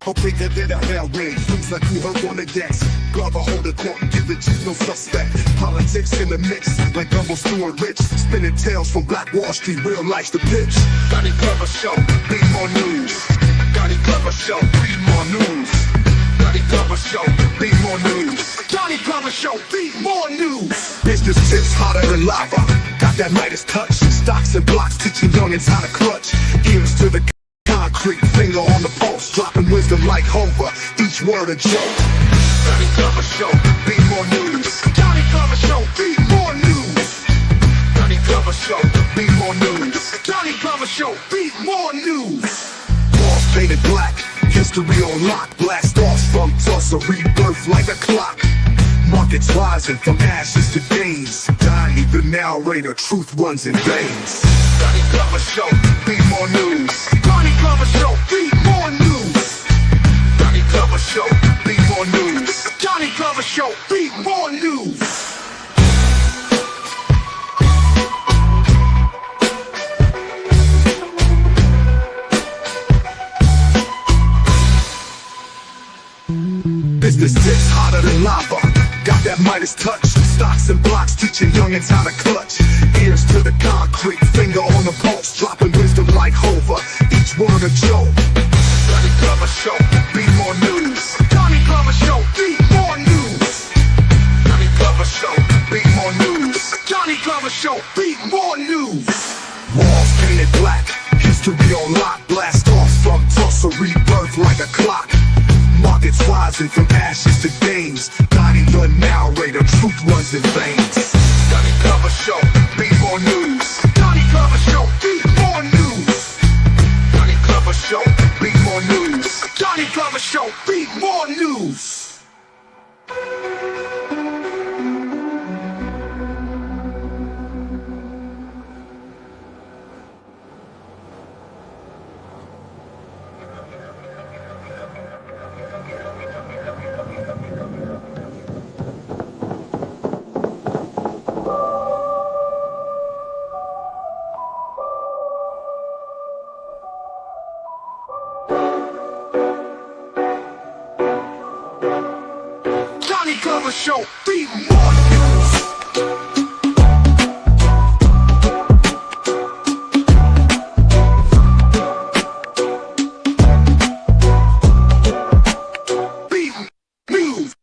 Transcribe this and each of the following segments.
I'll bigger than a hell rain, things like you heard on the decks. Glover hold the court and give the chief no suspect. Politics in the mix, like Gumbo Stewart Rich. Spinning tales from Black Wall Street, real life's the pitch. Johnny Glover Show, be more news. Johnny Glover Show, be more news. Johnny Glover Show, be more news. Johnny Glover Show, be more news. Business tips hotter than lava. Got that Midas touch. Stocks and blocks teaching youngins how to clutch. Ears to the concrete, finger on the pulse, dropping wisdom like Hova. Each word a joke. Johnny Glover Show, be more news. Johnny Glover Show, be more news. Johnny Glover Show, be more news. Johnny Glover Show, be more news. Walls painted black, history on lock. Blast off from Tulsa, rebirth like a clock. Markets rising from ashes to gains. Donnie the narrator, truth runs in veins. Johnny Glover Show, be more news. Johnny Glover Show, be more news. Johnny Glover Show, be more news. Johnny Glover Show, be more news. Business tips hotter than lava. Got that Midas touch. Stocks and blocks teaching youngins how to clutch. Ears to the concrete, finger on the pulse, dropping wisdom like Hova. Each word a joke. Johnny Glover Show, be more news. Johnny Glover Show, be more news. Johnny Glover Show, be more news. Johnny Glover Show, be more news. Walls painted black, history on lock. Blast off from Tulsa, rebirth like a clock. Markets rising from ashes to gains. Donnie the narrator, truth runs in veins. Johnny Glover Show, be more news. Johnny Glover Show, be more news. Johnny Glover Show, be more news. Johnny Glover Show, be more news. Johnny Glover Show, be more news. Be news.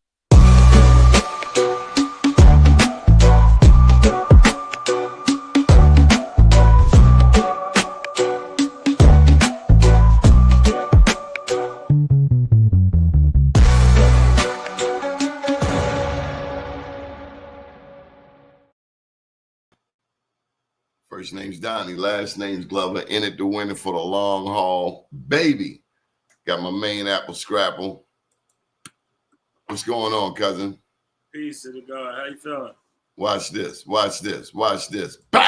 First name's Donnie, last name's Glover. In it to win it for the long haul. Baby. Got my main apple scrapple. What's going on, cousin? Peace to the God. How you feeling? Watch this. Watch this. Watch this. Bang!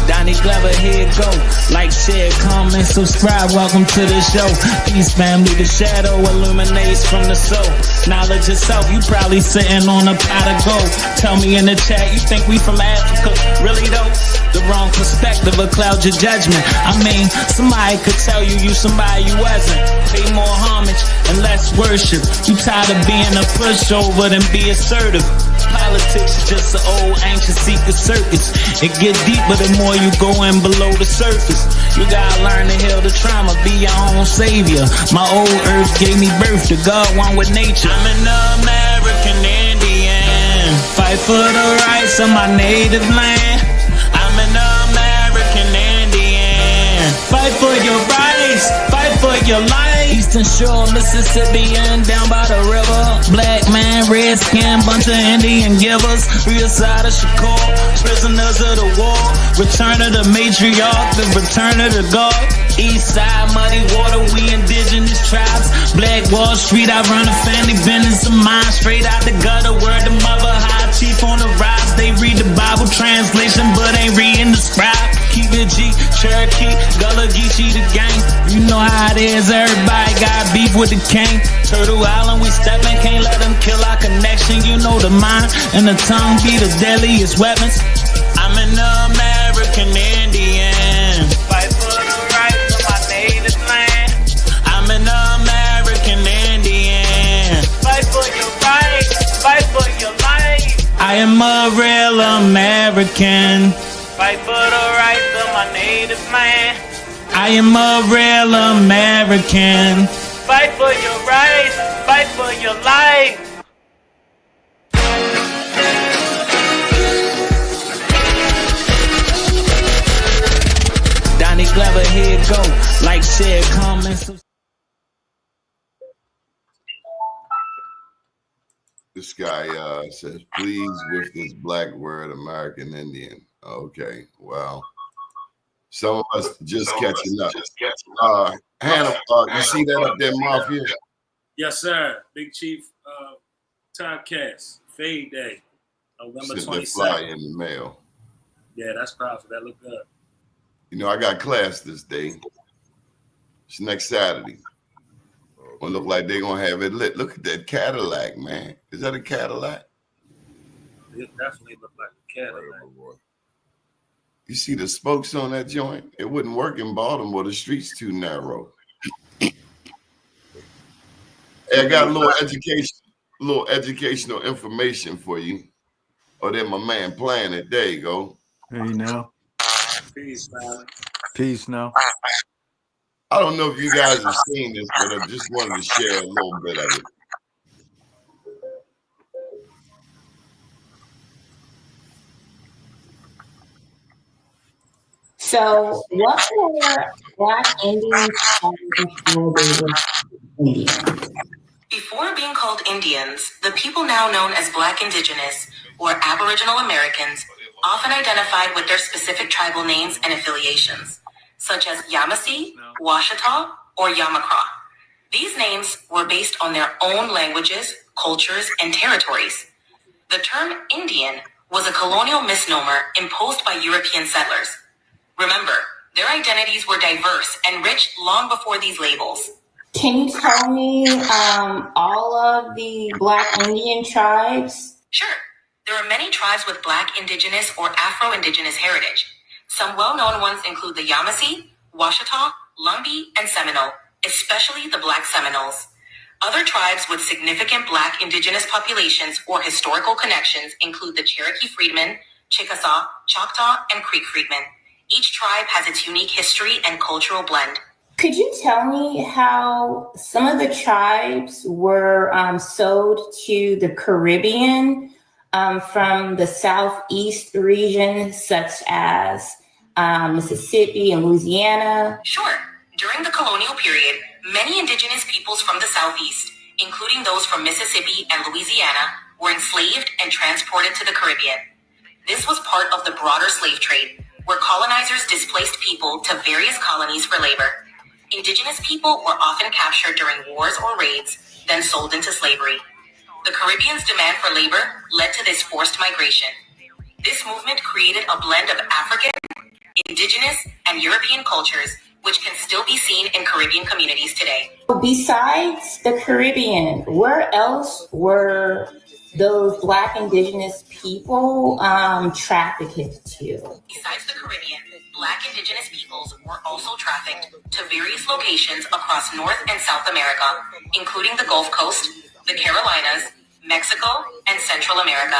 Donnie Glover, here it go. Like, share, comment, subscribe. Welcome to the show. Peace, family. The shadow illuminates from the soul. Knowledge itself. You probably sitting on a pot of gold. Tell me in the chat, you think we from Africa? Really though? The wrong perspective will cloud your judgment. I mean, somebody could tell you somebody you wasn't. Pay more homage and less worship. You tired of being a pushover than be assertive. Politics is just an old ancient secret circus. It get deeper the more you go in below the surface. You gotta learn to heal the trauma, be your own savior. My old earth gave me birth to God, one with nature. I'm an American Indian, fight for the rights of my native land. I'm an American Indian, fight for your rights, fight for your life. Eastern Shore, Mississippian, down by the river. Black man, red skin, bunch of Indian givers. Real side of Shakur, prisoners of the war. Return of the matriarch, the return of the God. East side, muddy water, we indigenous tribes. Black Wall Street, I run a family business of mine. Straight out the gutter, word the mother, high chief on the rise. They read the Bible translation, but ain't reading the scribe. Keep it G, Cherokee, Gullah Geechee the gang. You know how it is, everybody got beef with the king. Turtle Island, we steppin', can't let them kill our connection. You know the mind and the tongue be the deadliest weapons. I'm an American Indian. American. Fight for the rights of my native man. I am a real American. Fight for your rights, fight for your life. Donnie Glover, here it go. Like, share, comment. This guy says, please, with this black word, American Indian. Okay, well, some of us just catching up. Hannah, you see that up there, Mafia? Yes, sir. Big Chief Timecast, Fade Day, November Sent that flyer 22nd. in the mail. Yeah, that's powerful. That look good. You know, I got class this day. It's next Saturday. Gonna look like they're gonna have it lit. Look at that Cadillac, man. Is that a Cadillac? It definitely look like a Cadillac. You see the spokes on that joint? It wouldn't work in Baltimore. The street's too narrow. Hey, I got a little educational information for you. Oh, then my man Planet. There you go. Hey now. Peace, man. Peace now. I don't know if you guys have seen this, but I just wanted to share a little bit of it. So, what were Black Indians called before they were Indians? Before being called Indians, the people now known as Black Indigenous or Aboriginal Americans often identified with their specific tribal names and affiliations, such as Yamasee, Washita, or Yamakra. These names were based on their own languages, cultures, and territories. The term Indian was a colonial misnomer imposed by European settlers. Remember, their identities were diverse and rich long before these labels. Can you tell me all of the Black Indian tribes? Sure. There are many tribes with Black Indigenous or Afro-Indigenous heritage. Some well-known ones include the Yamasee, Washita, Lumbee, and Seminole, especially the Black Seminoles. Other tribes with significant Black Indigenous populations or historical connections include the Cherokee Freedmen, Chickasaw, Choctaw, and Creek Freedmen. Each tribe has its unique history and cultural blend. Could you tell me how some of the tribes were sold to the Caribbean from the Southeast region, such as Mississippi and Louisiana? Sure. During the colonial period, many indigenous peoples from the Southeast, including those from Mississippi and Louisiana, were enslaved and transported to the Caribbean. This was part of the broader slave trade, where colonizers displaced people to various colonies for labor. Indigenous people were often captured during wars or raids, then sold into slavery. The Caribbean's demand for labor led to this forced migration. This movement created a blend of African, Indigenous, and European cultures, which can still be seen in Caribbean communities today. Besides the Caribbean, where else were those Black Indigenous people trafficked to? Besides the Caribbean, Black Indigenous peoples were also trafficked to various locations across North and South America, including the Gulf Coast, the Carolinas, Mexico, and Central America.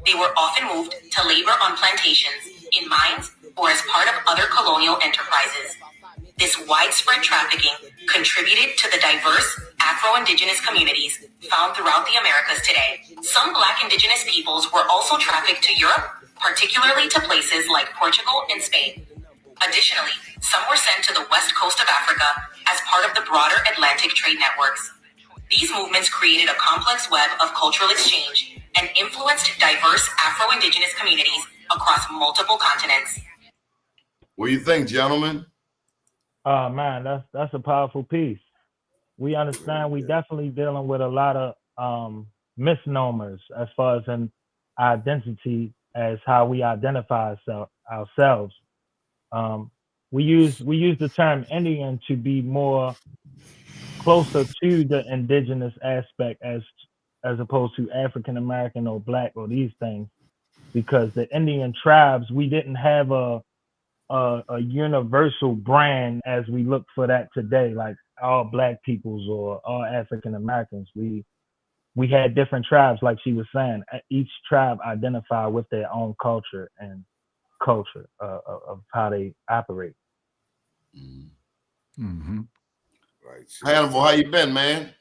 They were often moved to labor on plantations, in mines, or as part of other colonial enterprises. This widespread trafficking contributed to the diverse Afro-Indigenous communities found throughout the Americas today. Some Black Indigenous peoples were also trafficked to Europe, particularly to places like Portugal and Spain. Additionally, some were sent to the west coast of Africa as part of the broader Atlantic trade networks. These movements created a complex web of cultural exchange and influenced diverse Afro-Indigenous communities across multiple continents. What do you think, gentlemen? Man, that's a powerful piece. We understand we definitely dealing with a lot of misnomers as far as an identity as how we identify ourselves. We use the term Indian to be more closer to the indigenous aspect as opposed to African American or Black or these things, because the Indian tribes, we didn't have a universal brand as we look for that today, like all Black peoples or all African Americans. We we had different tribes, like she was saying. Each tribe identified with their own culture and culture of how they operate. Mm-hmm. Right. Hannibal, how you been, man?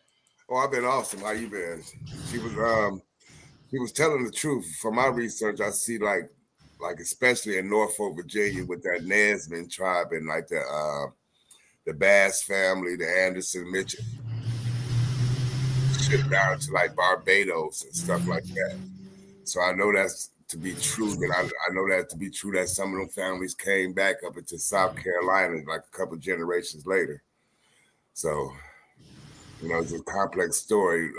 Oh, I've been awesome. How you been? She was telling the truth. From my research, I see like especially in Norfolk, Virginia, with that Nesman tribe and like the Bass family, the Anderson Mitchell, shipped down to like Barbados and stuff like that. So I know that's to be true. That I know that to be true that some of them families came back up into South Carolina like a couple generations later. So, you know, it's a complex story,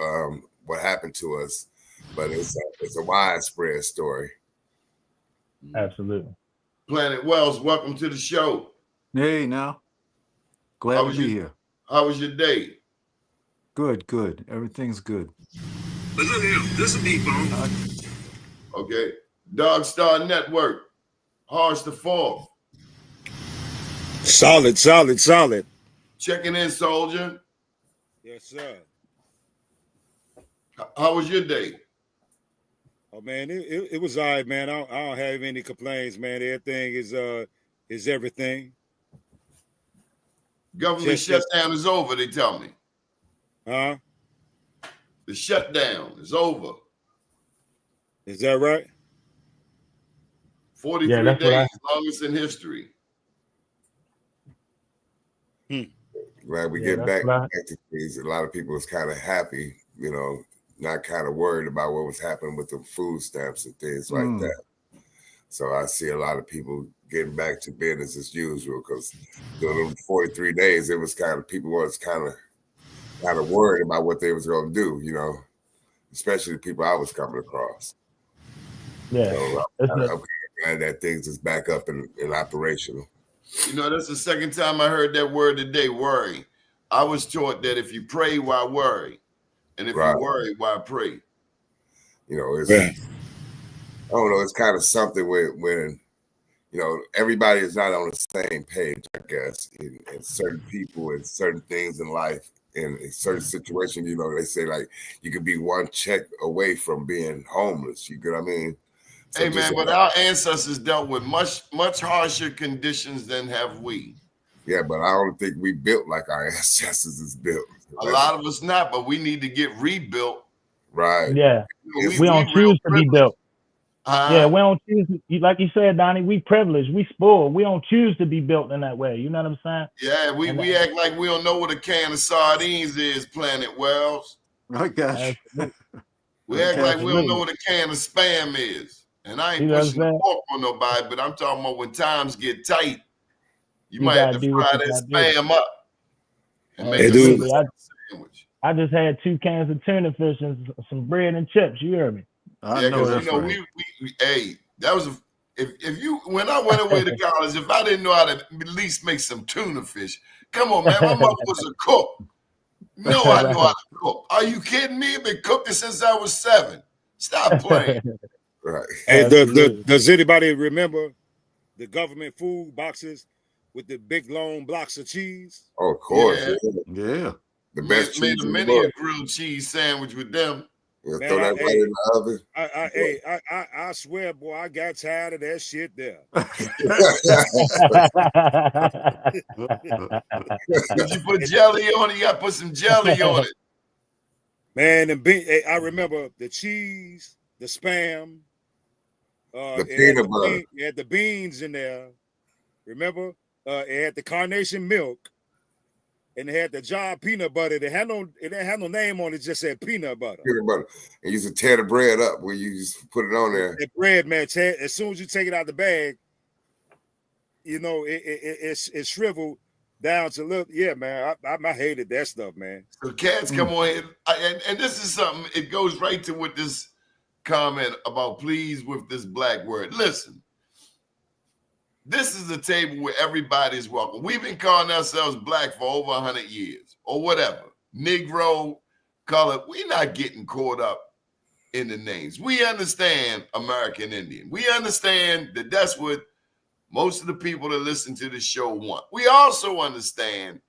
what happened to us, but it's a widespread story. Absolutely. Planet Wells, welcome to the show. Hey, now. Glad to be here. How was your day? Good, good. Everything's good. But look at him. This is me, bone. Okay. Dog Star Network. Harsh the Fourth. Solid. Checking in, soldier. Yes, sir. How was your day? Oh man, it was all right, man. I don't have any complaints, man. Everything is everything. Government shutdown is over, they tell me. Huh? The shutdown is over. Is that right? 43 days, longest in history. Glad we get back to things. A lot of people was kind of happy, you know, not kind of worried about what was happening with the food stamps and things like that. So I see a lot of people getting back to business as usual because during 43 days, it was kind of people was kind of worried about what they was going to do, you know, especially the people I was coming across. Yeah, so I'm glad that things is back up and operational. You know, that's the second time I heard that word today, worry. I was taught that if you pray, why worry? And if you worry, why pray? You know, it's I don't know, it's kind of something when you know, everybody is not on the same page, I guess. And certain people and certain things in life, in certain situations, you know, they say like you could be one check away from being homeless. You get what I mean? So hey man, but our ancestors dealt with much harsher conditions than have we. Yeah, but I don't think we built like our ancestors is built. A lot of us not, but we need to get rebuilt. Right. Yeah. We don't choose to be built. Yeah, we don't choose. Like you said, Donnie, we privileged, we spoiled. We don't choose to be built in that way. You know what I'm saying? Yeah, we act like we don't know what a can of sardines is, Planet Wells. I got you. We act like we don't know what a can of Spam is. And I ain't pushing the fork on nobody, but I'm talking about when times get tight, you might have to fry that Spam up and make a sandwich. I just had 2 cans of tuna fish and some bread and chips. You heard me? Yeah, because you know we hey, that was if you when I went away to college, if I didn't know how to at least make some tuna fish, come on, man, my mother was a cook. No, I know how to cook. Are you kidding me? I've been cooking since I was 7. Stop playing. Right. Hey, does anybody remember the government food boxes with the big long blocks of cheese? Oh, of course. Yeah. The best made a mini grilled cheese sandwich with them. Yeah, throw that right in the oven. I swear, boy, I got tired of that shit there. If you put jelly on it, you got to put some jelly on it. Man, I remember the cheese, the Spam, the peanut butter. It had the beans in there. Remember? It had the carnation milk. And they had the jar peanut butter. It didn't have no name on it, just said peanut butter. Peanut butter. And you used to tear the bread up where you just put it on there. The bread, man, as soon as you take it out the bag, you know, it's shriveled down to look. Yeah, man, I hated that stuff, man. So cats come on here, and this is something, it goes right to what this comment about please with this black word. Listen. This is a table where everybody's welcome. We've been calling ourselves black for over 100 years or whatever. Negro, color. We're not getting caught up in the names. We understand American Indian. We understand that that's what most of the people that listen to this show want. We also understand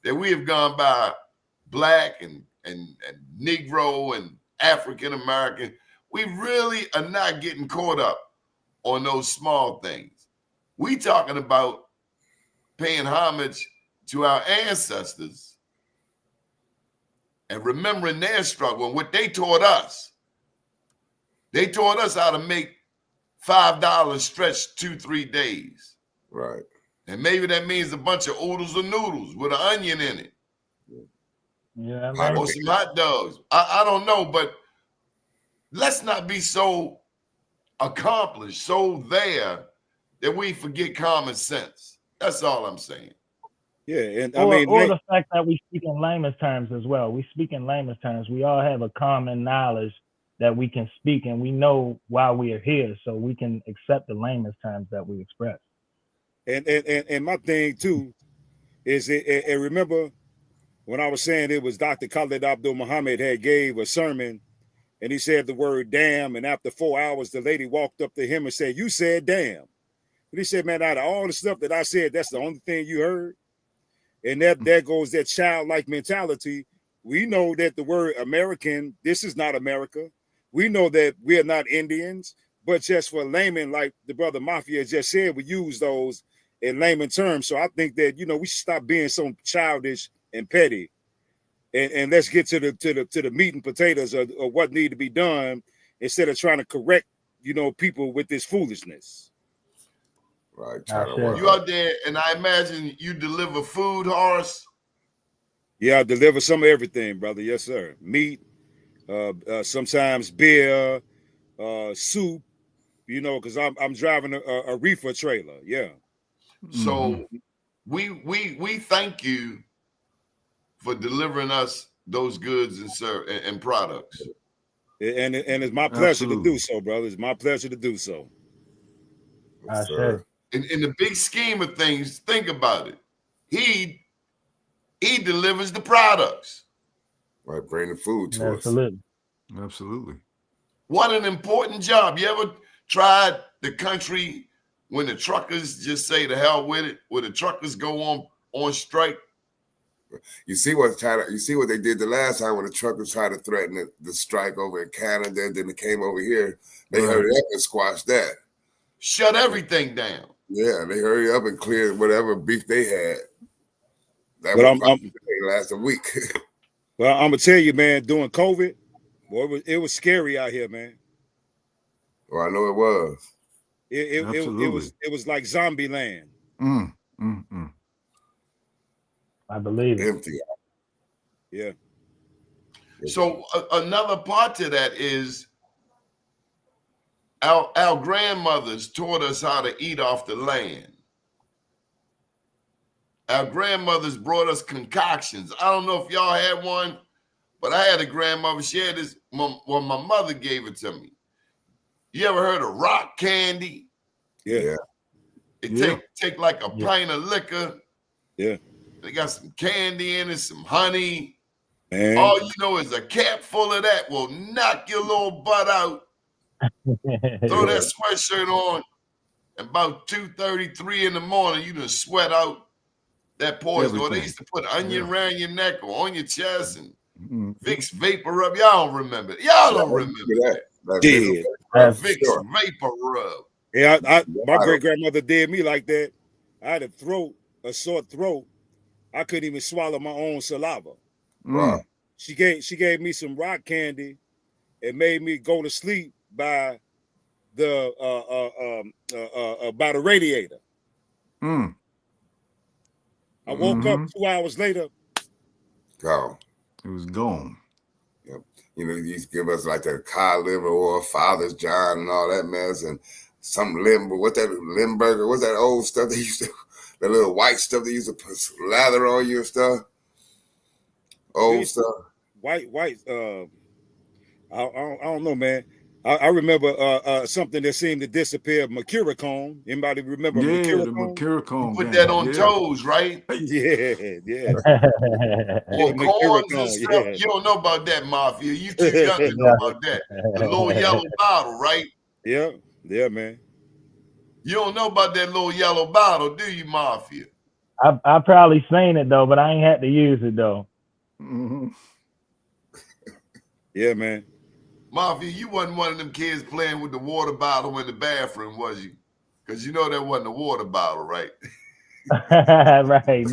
that we have gone by black and Negro and African American. We really are not getting caught up on those small things. We talking about paying homage to our ancestors and remembering their struggle and what they taught us. They taught us how to make $5 stretch 2-3 days. Right. And maybe that means a bunch of oodles or noodles with an onion in it. Yeah, Or some hot dogs. I don't know, but let's not be so accomplished, so there that we forget common sense. That's all I'm saying. Yeah, and or the fact that we speak in layman's terms as well. We speak in layman's terms. We all have a common knowledge that we can speak, and we know why we are here, so we can accept the layman's terms that we express. And my thing too is, and remember when I was saying it was Dr. Khalid Abdul Muhammad had gave a sermon, and he said the word damn, and after 4 hours, the lady walked up to him and said, "You said damn." And he said, "Man, out of all the stuff that I said, that's the only thing you heard." And there goes that childlike mentality. We know that the word American, this is not America. We know that we are not Indians, but just for layman, like the brother Mafia just said, we use those in layman terms. So I think that, we should stop being so childish and petty, and let's get to the meat and potatoes of what need to be done instead of trying to correct, people with this foolishness. Right. You out there, and I imagine you deliver food, Horace? Yeah, I deliver some of everything, brother. Yes, sir. Meat, sometimes beer, soup, because I'm driving a reefer trailer. Yeah. So we thank you for delivering us those goods and products. And it's my pleasure to do so, brother. It's my pleasure to do so. Yes, sir. In the big scheme of things, think about it. He delivers the products. Right, bring the food to us. Absolutely. What an important job. You ever tried the country when the truckers just say to hell with it, where the truckers go on strike? You see what they did the last time when the truckers tried to threaten the strike over in Canada, then it came over here. They hurried up and squashed that. Shut everything down. Yeah, they hurry up and clear whatever beef they had. That would last a week. Well, I'm gonna tell you, man, during COVID, boy, it was scary out here, man. Well, I know it was. It was like zombie land. I believe it. Empty. Yeah. So another part to that is our grandmothers taught us how to eat off the land. Our grandmothers brought us concoctions. I don't know if y'all had one, but I had a grandmother. She had this. Well, my mother gave it to me. You ever heard of rock candy? Yeah. It take like a pint of liquor. Yeah. They got some candy in it, some honey. Man. All you know is a cap full of that will knock your little butt out. Throw that sweatshirt on, and about 2:33 in the morning, you just sweat out that poison. Or they used to put onion around your neck or on your chest and Vicks Vapor Rub. Y'all don't remember. Y'all don't remember that. Vicks Vapor Rub. Yeah, my great grandmother did me like that. I had a sore throat. I couldn't even swallow my own saliva. Wow. She gave me some rock candy and made me go to sleep by the radiator. I woke up 2 hours later. Gone. It was gone. Yep. You used to give us like that cod liver or Father's John and all that mess and some Limburger, what's that old stuff they used to, that little white stuff they used to put lather on you and stuff. Old stuff. White. I don't know, man. I remember something that seemed to disappear. Mercurochrome. Anybody remember Mercurochrome? The Mercurochrome. Put that on toes, right? Yeah. Or corns and stuff. Yeah. You don't know about that, Mafia. You too young to know about that. The little yellow bottle, right? Yeah, man. You don't know about that little yellow bottle, do you, Mafia? I probably seen it though, but I ain't had to use it though. Yeah, man. Mafia, you wasn't one of them kids playing with the water bottle in the bathroom, was you? Because you know that wasn't a water bottle, right? Right,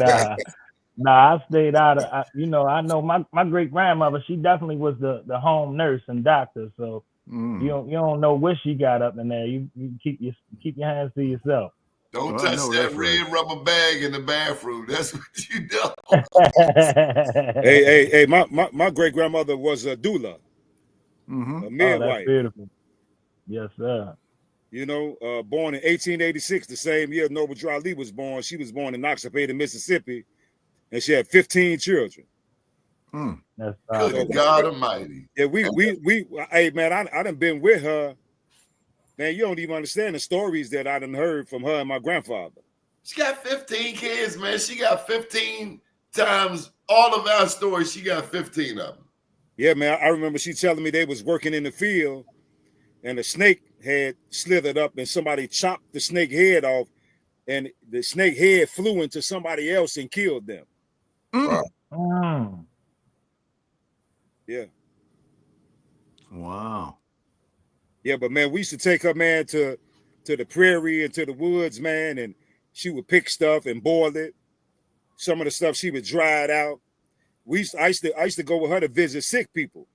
nah, I stayed out of, I know my great grandmother, she definitely was the home nurse and doctor. So you don't know what she got up in there. You keep your hands to yourself. Don't touch that red rubber bag in the bathroom. That's what you do. Hey, my great grandmother was a doula, a midwife. Oh, that's beautiful. Yes, sir. You know, born in 1886, the same year Noble Drew Ali was born. She was born in Noxapater, Mississippi, and she had 15 children. That's good God Almighty. Yeah, hey man, I done been with her. Man, you don't even understand the stories that I done heard from her and my grandfather. She got 15 kids, man. She got 15 times all of our stories. She got 15 of them. Yeah, man. I remember she telling me they was working in the field and a snake had slithered up and somebody chopped the snake head off and the snake head flew into somebody else and killed them. Yeah. Wow. Yeah, but man, we used to take her, man, to the prairie and to the woods, man, and she would pick stuff and boil it. Some of the stuff she would dry it out. I used to go with her to visit sick people,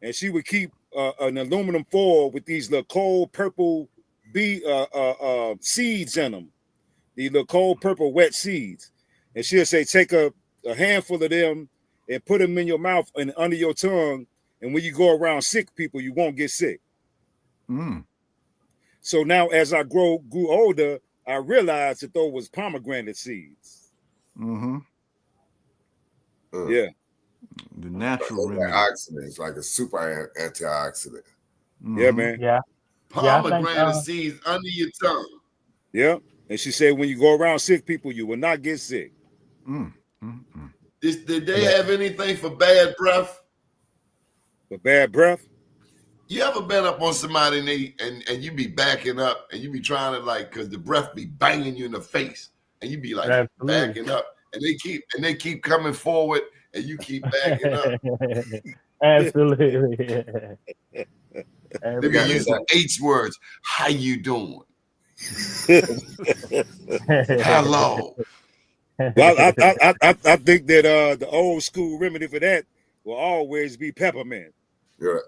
and she would keep an aluminum foil with these little cold purple seeds in them, these little cold purple wet seeds, and she'll say, take a handful of them and put them in your mouth and under your tongue, and when you go around sick people, you won't get sick. So now, as I grew older, I realized that those was pomegranate seeds. Yeah. The natural remedy. Antioxidants, like a super antioxidant. Yeah, man. Yeah. Pomegranate seeds under your tongue. Yeah. And she said, when you go around sick people, you will not get sick. Did they have anything for bad breath? For bad breath? You ever been up on somebody and you be backing up and you be trying to because the breath be banging you in the face and you be backing up and they keep coming forward and you keep backing up. Absolutely. They be using H words. How you doing? Hello. Well, I think that the old school remedy for that will always be peppermint. Yeah.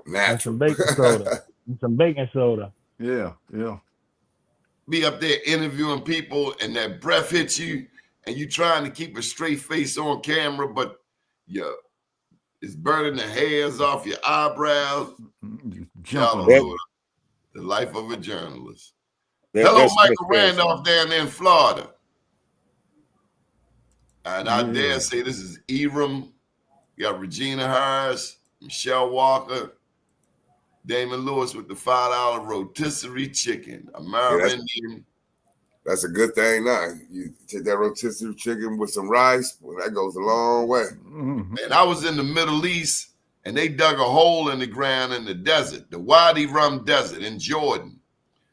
And some baking soda. Yeah. Be up there interviewing people and that breath hits you and you trying to keep a straight face on camera, but it's burning the hairs off your eyebrows. The life of a journalist. Hello, Michael Randolph down there in Florida. And I dare say this is Eram. You got Regina Harris, Michelle Walker, Damon Lewis with the $5 rotisserie chicken, American. That's a good thing now. You take that rotisserie chicken with some rice, well, that goes a long way. And I was in the Middle East, and they dug a hole in the ground in the desert, the Wadi Rum Desert in Jordan.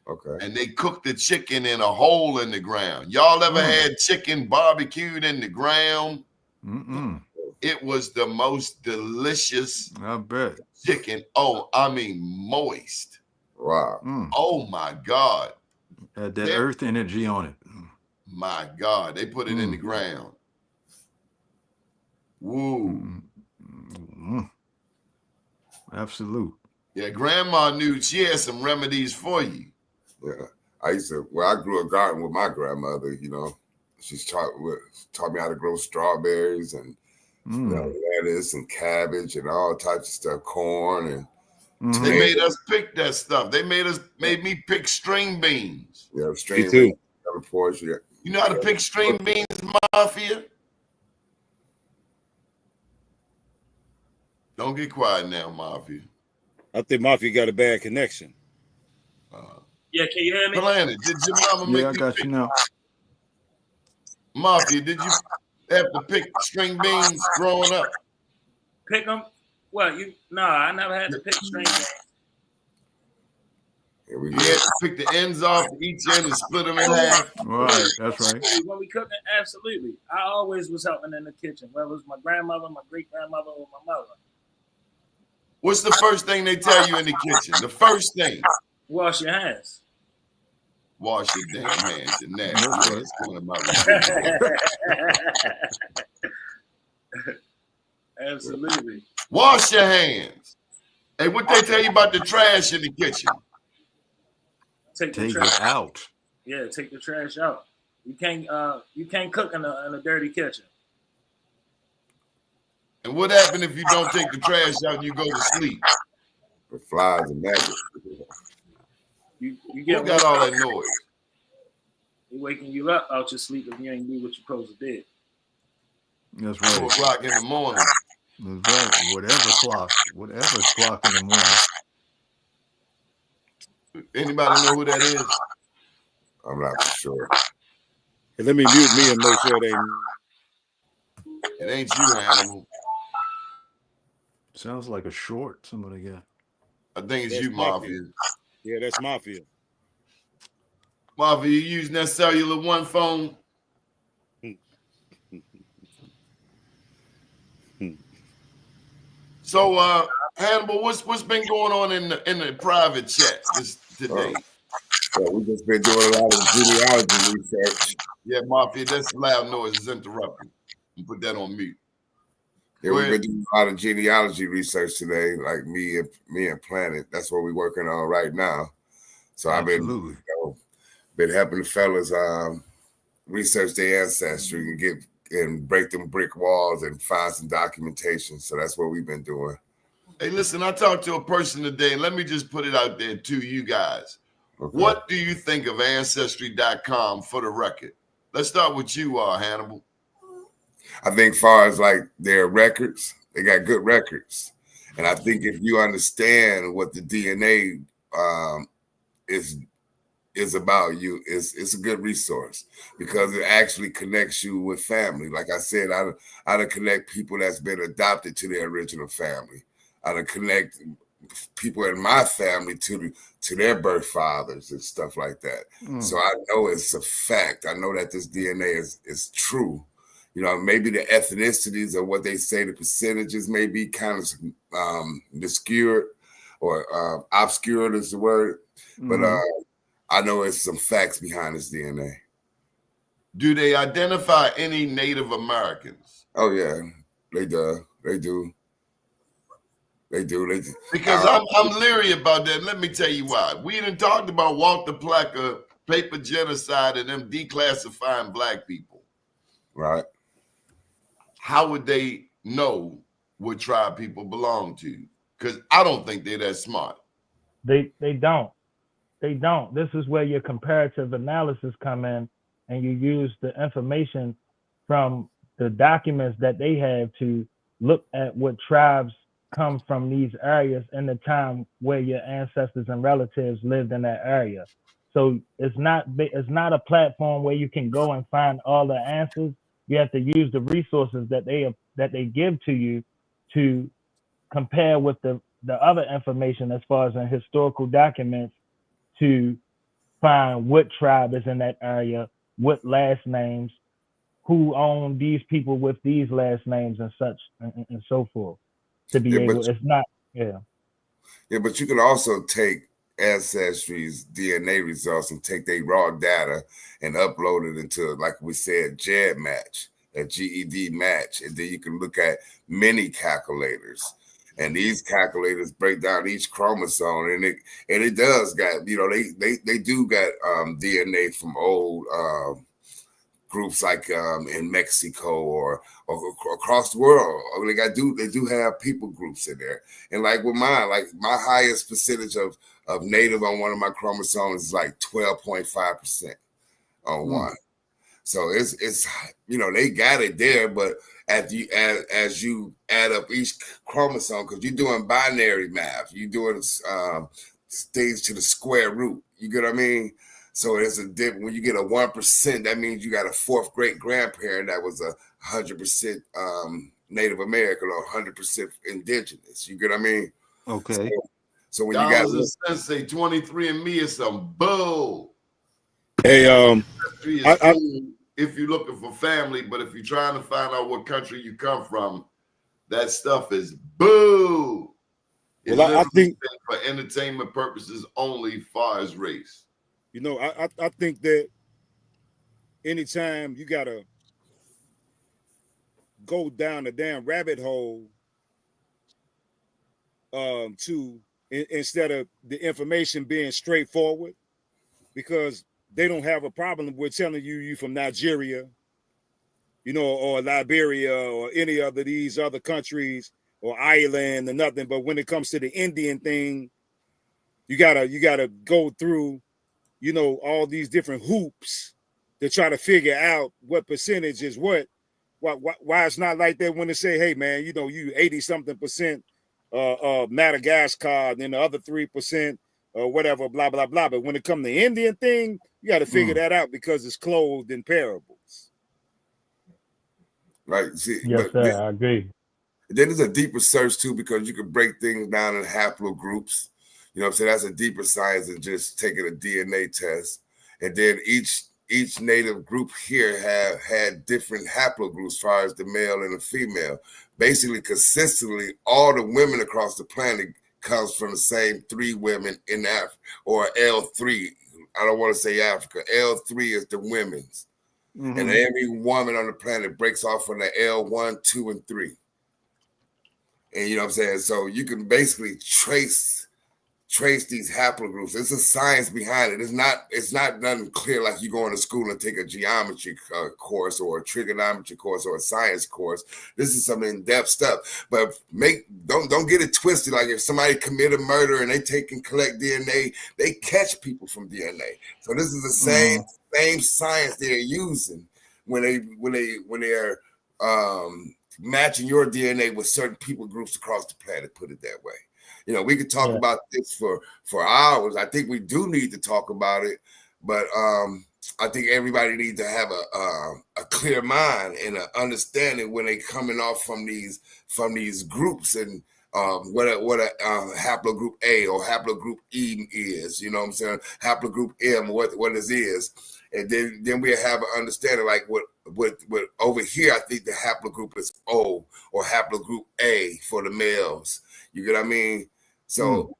Okay. And they cooked the chicken in a hole in the ground. Y'all ever had chicken barbecued in the ground? It was the most delicious chicken. Oh, I mean, moist. Wow. Oh, my God. Had that earth energy on it. My God. They put it in the ground. Woo. Absolute. Yeah, Grandma knew she had some remedies for you. Yeah. I grew a garden with my grandmother, She's taught me how to grow strawberries and lettuce and cabbage and all types of stuff, corn and they made us pick that stuff. They made me pick string beans. Yeah, string beans. You know how to pick string beans, Mafia? Don't get quiet now, Mafia. I think Mafia got a bad connection. Yeah, can you hear me? Planet, did your mama make I got you now. Mafia, did you have to pick string beans growing up? Pick them? What? No, I never had to pick string beans. You had to pick the ends off each end and split them in half. Right, that's right. When we cooking, absolutely. I always was helping in the kitchen, whether it was my grandmother, my great grandmother, or my mother. What's the first thing they tell you in the kitchen? The first thing. Wash your hands. Wash your damn hands. You're nasty. It's coming about. Absolutely. Wash your hands. Hey, what they tell you about the trash in the kitchen? Take it out. Yeah, take the trash out. You can't cook in a dirty kitchen. And what happens if you don't take the trash out and you go to sleep? The flies and maggots. You get Who got all that noise? He waking you up out your sleep if you ain't do what you're supposed to do. That's right. 4 o'clock in the morning. That's right. Whatever clock in the morning. Anybody know who that is? I'm not sure. Hey, let me mute me and make sure they. It ain't you, Animal. Sounds like a short somebody got. I think it's That's you, Mafia. Yeah, that's Mafia. Mafia, you using that cellular one phone? So, Hannibal, what's been going on in the private chat today? Well, we've just been doing a lot of genealogy research. Yeah, Mafia, that's loud noise is interrupting. You put that on mute. Yeah, we've been doing a lot of genealogy research today, like me and Planet. That's what we're working on right now. So Absolutely. I've been helping the fellas research their ancestry and break them brick walls and find some documentation. So that's what we've been doing. Hey, listen, I talked to a person today, and let me just put it out there to you guys. Okay. What do you think of Ancestry.com for the record? Let's start with you, Hannibal. I think far as like their records, they got good records. And I think if you understand what the DNA is about you, it's a good resource because it actually connects you with family. Like I said, I to connect people that's been adopted to their original family. I to connect people in my family to their birth fathers and stuff like that. So I know it's a fact. I know that this DNA is true. You know, maybe the ethnicities of what they say, the percentages may be kind of obscured or obscured is the word. But I know it's some facts behind this DNA. Do they identify any Native Americans? Oh, yeah, they do. Because I'm leery about that. Let me tell you why. We done talked about Walter Plecker, paper genocide, and them declassifying black people. Right. How would they know what tribe people belong to? Because I don't think they're that smart. They don't. They don't. This is where your comparative analysis come in, and you use the information from the documents that they have to look at what tribes come from these areas in the time where your ancestors and relatives lived in that area. So it's not a platform where you can go and find all the answers. You have to use the resources that they give to you to compare with the other information as far as in historical documents to find what tribe is in that area, what last names, who own these people with these last names and such and so forth. To be able, it's not, yeah. Yeah, but you can also take Ancestry's DNA results and take their raw data and upload it into, like we said, GED match, a GED match, and then you can look at many calculators. And these calculators break down each chromosome, and it does got, you know, they do got DNA from old groups like in Mexico or across the world. I mean, they do have people groups in there. And like with mine, like my highest percentage of Native on one of my chromosomes is like 12.5% on one. So it's you know, they got it there, but as you add up each chromosome, because you're doing binary math, you're doing things to the square root. You get what I mean? So it's a dip. When you get a 1%, that means you got a fourth great grandparent that was 100% Native American or 100% indigenous. You get what I mean? Okay. So when you got say 23andMe is some bull. Hey, if you're looking for family, but if you're trying to find out what country you come from, that stuff is boo. It's well, I think for entertainment purposes only, far as race. You know, I think that anytime you gotta go down the damn rabbit hole instead of the information being straightforward, because they don't have a problem with telling you from Nigeria, you know, or Liberia or any other these other countries or Ireland or nothing. But when it comes to the Indian thing, you gotta go through, you know, all these different hoops to try to figure out what percentage is what. Why it's not like that when they say, hey man, you know, you 80-something% Madagascar, and then the other 3% or whatever, blah blah blah. But when it comes to the Indian thing, you got to figure that out because it's clothed in parables. Right. See, yes, sir, I agree. Then there's a deeper search too, because you can break things down in haplogroups. You know what I'm saying? That's a deeper science than just taking a DNA test. And then each native group here have had different haplogroups as far as the male and the female. Basically, consistently, all the women across the planet comes from the same 3 women in Africa, or L3. I don't want to say Africa. L3 is the women's. Mm-hmm. And every woman on the planet breaks off from the L1, 2, and 3. And you know what I'm saying? So you can basically trace these haplogroups. It's a science behind it. It's not nothing clear like you go into school and take a geometry course or a trigonometry course or a science course. This is some in-depth stuff. But don't get it twisted. Like if somebody commit a murder and they take and collect DNA, they catch people from DNA. So this is the same science they're using when they're matching your DNA with certain people groups across the planet. Put it that way. You know, we could talk about this for hours. I think we do need to talk about it, but I think everybody needs to have a clear mind and an understanding when they coming off from these groups and what a haplogroup A or haplogroup E is. You know what I'm saying? Haplogroup M, what it is, and then we have an understanding like what over here. I think the haplogroup is O or haplogroup A for the males. You get what I mean? So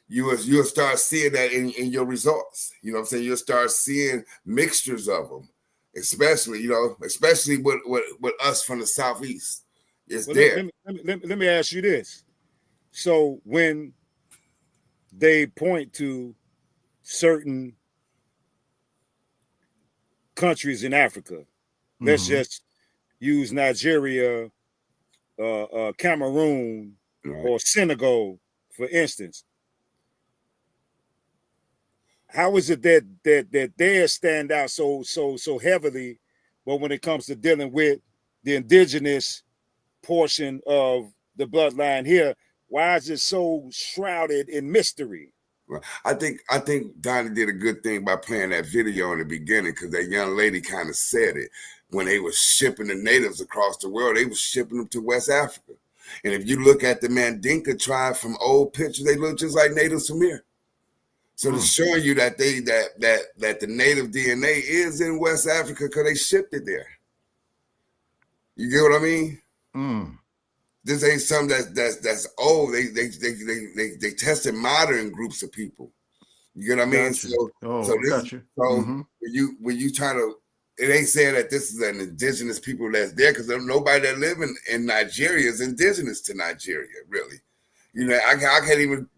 you'll start seeing that in your results. You know what I'm saying? You'll start seeing mixtures of them, especially with us from the Southeast. It's there. Let me ask you this. So when they point to certain countries in Africa, let's just use Nigeria, Cameroon, or Senegal, for instance. How is it that they stand out so heavily, but when it comes to dealing with the indigenous portion of the bloodline here, why is it so shrouded in mystery? I think Donnie did a good thing by playing that video in the beginning, because that young lady kind of said it. When they were shipping the natives across the world, they were shipping them to West Africa. And if you look at the Mandinka tribe from old pictures, they look just like natives from here. So to show you that that the native DNA is in West Africa because they shipped it there. You get what I mean? This ain't something that's old. They tested modern groups of people. You get what I mean? Gotcha. When you try to, it ain't saying that this is an indigenous people that's there, because nobody that live in Nigeria is indigenous to Nigeria, really. You know, I can't even,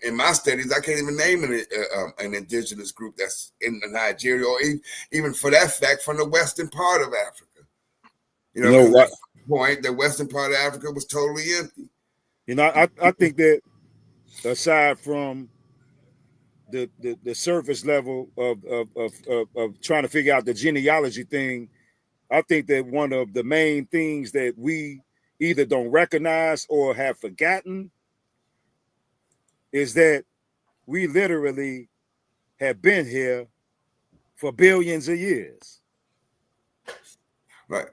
in my studies, I can't even name an indigenous group that's in Nigeria, or even for that fact from the western part of Africa. You know what? Point the western part of Africa was totally empty. You know, I think that aside from the surface level of trying to figure out the genealogy thing, I think that one of the main things that we either don't recognize or have forgotten is that we literally have been here for billions of years. Right.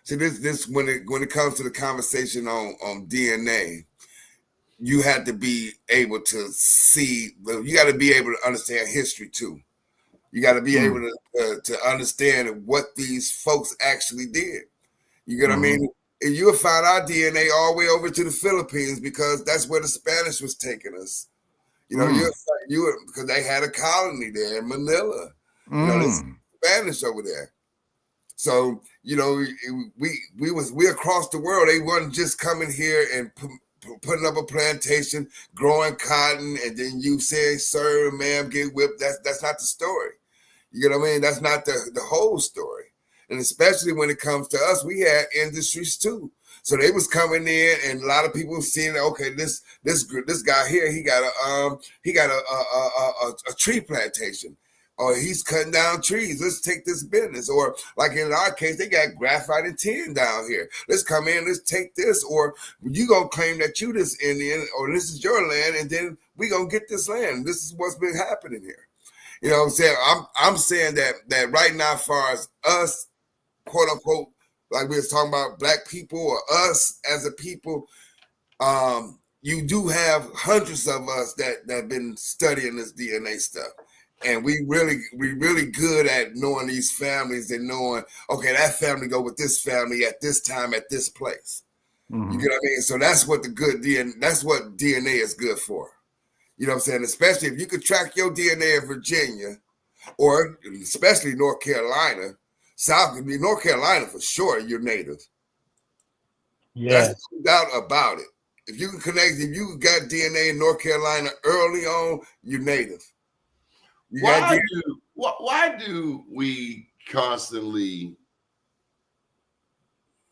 See this when it comes to the conversation on DNA, you had to be able to see. You got to be able to understand history too. You got to be able to understand what these folks actually did. You get what I mean? And you'll find our DNA all the way over to the Philippines because that's where the Spanish was taking us. You know, because they had a colony there in Manila. You know, there's Spanish over there. So, you know, we across the world. They wasn't just coming here and putting up a plantation, growing cotton, and then you say, sir, ma'am, get whipped. That's not the story. You get what I mean? That's not the whole story. And especially when it comes to us, we had industries too. So they was coming in, and a lot of people seeing, okay, this guy here, he got a tree plantation, or he's cutting down trees. Let's take this business. Or like in our case, they got graphite and tin down here. Let's come in, let's take this. Or you gonna claim that you this Indian, or this is your land, and then we gonna get this land. This is what's been happening here. You know what I'm saying? I'm saying that right now, as far as us, quote unquote, like we was talking about black people or us as a people, you do have hundreds of us that have been studying this DNA stuff. And we really good at knowing these families and knowing, okay, that family go with this family at this time at this place. You get what I mean? So that's what that's what DNA is good for. You know what I'm saying? Especially if you could track your DNA in Virginia, or especially North Carolina, North Carolina for sure, you're native. Yeah. That's no doubt about it. If you can connect, if you got DNA in North Carolina early on, you're native. Why do we constantly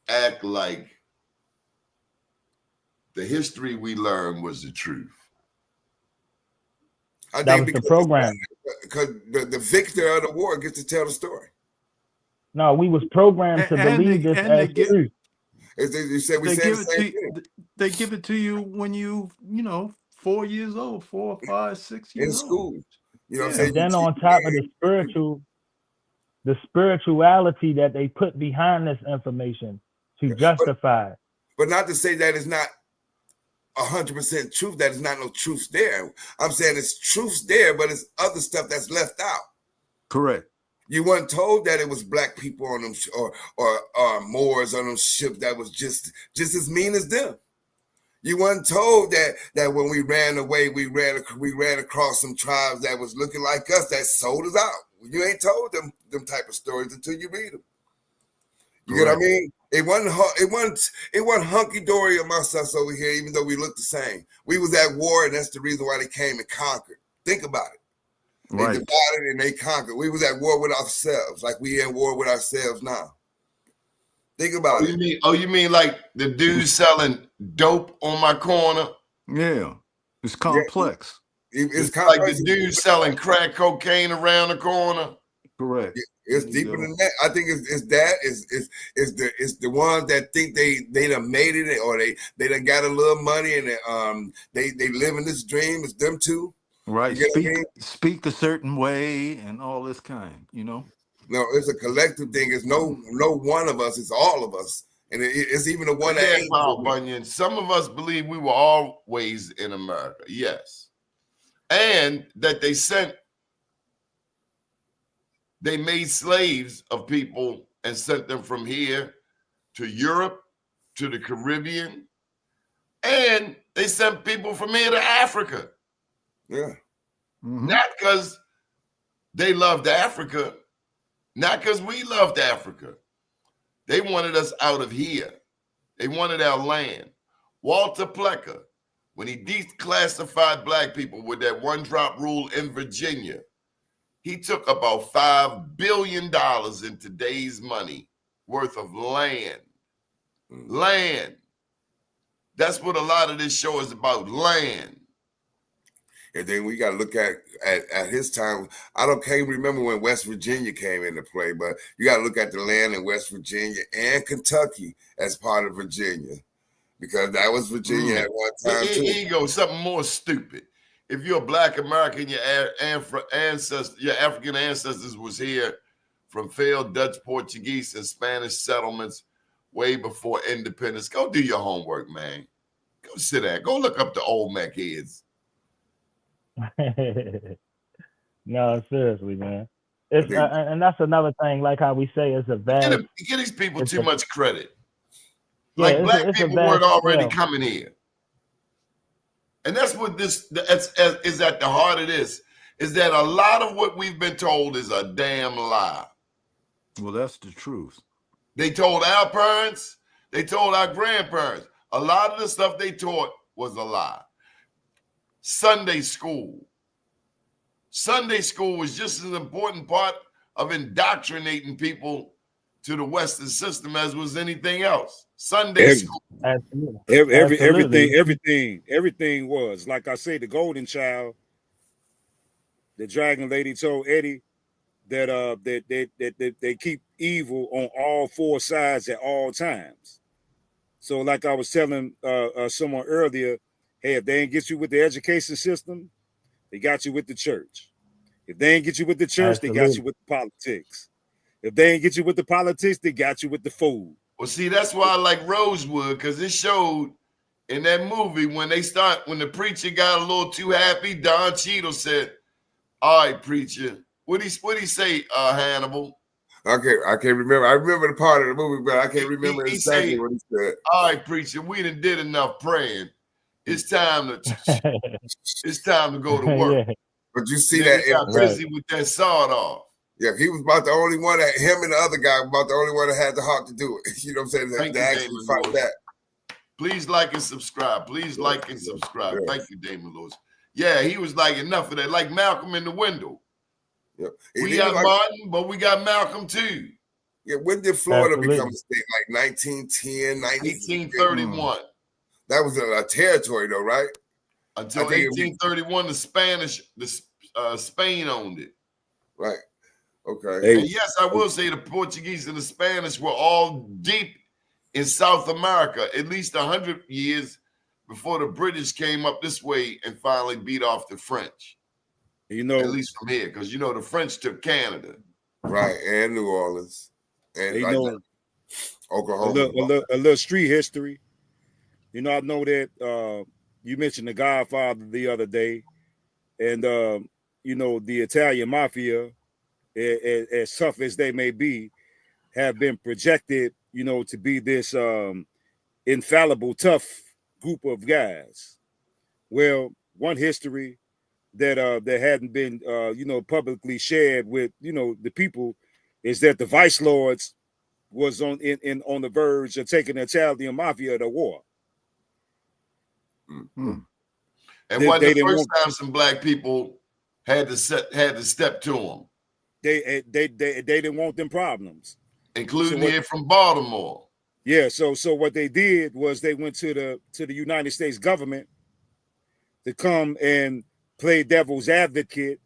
act like the history we learned was the truth? That was the program. Because the victor of the war gets to tell the story. No, we was programmed to believe this as truth. They give it to you when you 4 years old, 4, 5, 6 years in school. old. You know what I'm saying? And then on top of the spirituality that they put behind this information to justify. But not to say that it's not 100% truth, that is not no truth there. I'm saying it's truth there, but it's other stuff that's left out. Correct. You weren't told that it was black people on them or Moors on them ships that was just as mean as them. You weren't told that when we ran away, we ran across some tribes that was looking like us that sold us out. You ain't told them type of stories until you read them. You get what I mean? It wasn't hunky dory amongst us over here, even though we looked the same. We was at war, and that's the reason why they came and conquered. Think about it. They divided and they conquered. We was at war with ourselves, like we in war with ourselves now. Think about it. You mean like the dude selling dope on my corner? Yeah, it's complex. It's like the dude selling crack cocaine around the corner. Correct. It's deeper than that. I think it's the ones that think they done made it, or they done got a little money, and they live in this dream. It's them too. Right. Speak a certain way and all this kind. No, it's a collective thing. It's no one of us. It's all of us, and it's even the one that ain't. Bunyan. Some of us believe we were always in America. Yes, and that they made slaves of people and sent them from here to Europe, to the Caribbean, and they sent people from here to Africa. Yeah. Not because they loved Africa, not because we loved Africa. They wanted us out of here. They wanted our land. Walter Plecker, when he declassified black people with that one-drop rule in Virginia, he took about $5 billion in today's money worth of land. Land. That's what a lot of this show is about, land. And then we got to look at his time. Can't remember when West Virginia came into play, but you got to look at the land in West Virginia and Kentucky as part of Virginia, because that was Virginia at one time too. Here you go, something more stupid. If you're a Black American, your African ancestors was here from failed Dutch, Portuguese, and Spanish settlements way before independence. Go do your homework, man. Go sit down. Go look up the old Mac heads. No, seriously, man. It's and that's another thing. Like how we say, it's a vast. You give these people too much credit. Yeah, like black it's people weren't already coming here, and that's what this is at the heart of this. Is that a lot of what we've been told is a damn lie. Well, that's the truth. They told our parents, they told our grandparents. A lot of the stuff they taught was a lie. Sunday school was just as important part of indoctrinating people to the Western system as was anything else. Sunday school. Everything was, like I say, the golden child. The dragon lady told Eddie that they keep evil on all four sides at all times. So, like I was telling someone earlier, hey, if they ain't get you with the education system, they got you with the church. If they ain't get you with the church, They got you with the politics. If they ain't get you with the politics, they got you with the food. Well, see, that's why I like Rosewood, because it showed in that movie when the preacher got a little too happy, Don Cheadle said, "All right, preacher." What he say, Hannibal? I can't remember. I remember the part of the movie, but I can't remember exactly what he said. All right, preacher, we done did enough praying. It's time to go to work. Yeah. But you see then that he got busy with that sawed off. Yeah, he was about the only one that him and the other guy were about the only one that had the heart to do it. You know what I'm saying? To actually fight that. Please like and subscribe. Please like and subscribe. Yes. Thank you, Damon Lewis. Yeah, he was like enough of that, like Malcolm in the Window. Yeah. We got Martin, but we got Malcolm too. Yeah, when did Florida become a state? Like 1910, 1931. That was a territory, though, right? Until 1831, Spain owned it. Right. Okay. And yes, I will say the Portuguese and the Spanish were all deep in South America, at least 100 years before the British came up this way and finally beat off the French. You know, at least from here, because the French took Canada, right, and New Orleans, and Oklahoma. A little street history. I know that you mentioned the Godfather the other day, and the Italian mafia, as tough as they may be, have been projected, to be this infallible, tough group of guys. Well, one history that hadn't been publicly shared with the people is that the vice lords was on the verge of taking the Italian mafia to war. Mm-hmm. And what the first time some black people had to step to them. They didn't want them problems, including here from Baltimore. Yeah, so what they did was they went to the United States government to come and play devil's advocate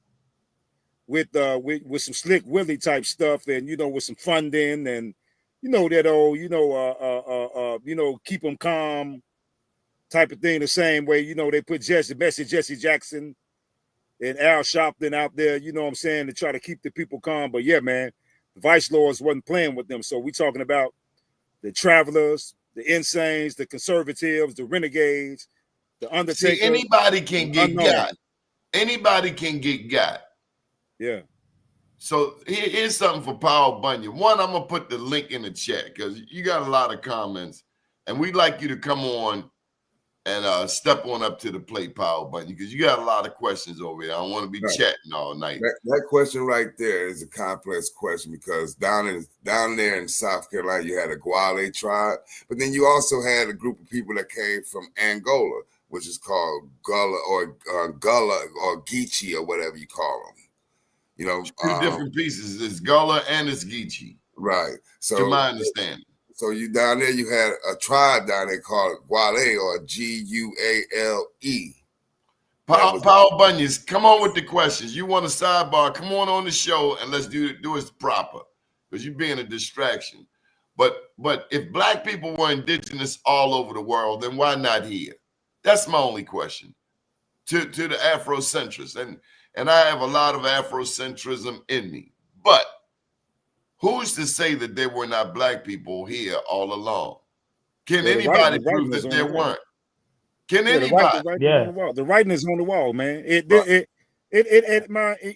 with some Slick Willie type stuff, and with some funding, and that old keep them calm type of thing. The same way they put Jesse Jackson and Al Sharpton out there, to try to keep the people calm. But yeah, man, the vice lords wasn't playing with them. So we talking about the travelers, the insanes, the conservatives, the renegades, the undertakers. See, anybody can get got. Anybody can get got. Yeah. So here's something for Paul Bunyan. One, I'm going to put the link in the chat because you got a lot of comments. And we'd like you to come on and step on up to the plate, Paul Bunyan, because you got a lot of questions over here. I don't want to be chatting all night. That question right there is a complex question because down there in South Carolina, you had a Guale tribe, but then you also had a group of people that came from Angola, which is called Gullah or Geechee or whatever you call them. Two different pieces. It's Gullah and it's Geechee. Right. So, to my understanding. So you down there, you had a tribe down there called Guale or Guale. Paul Bunyan, come on with the questions. You want a sidebar? Come on the show and let's do it proper because you're being a distraction. But if black people were indigenous all over the world, then why not here? That's my only question to the Afrocentrists. And I have a lot of Afrocentrism in me. But who's to say that there were not black people here all along? Can anybody prove that there weren't? Can Yeah, anybody? the writing is Yeah. on the wall. The writing is on the wall, man.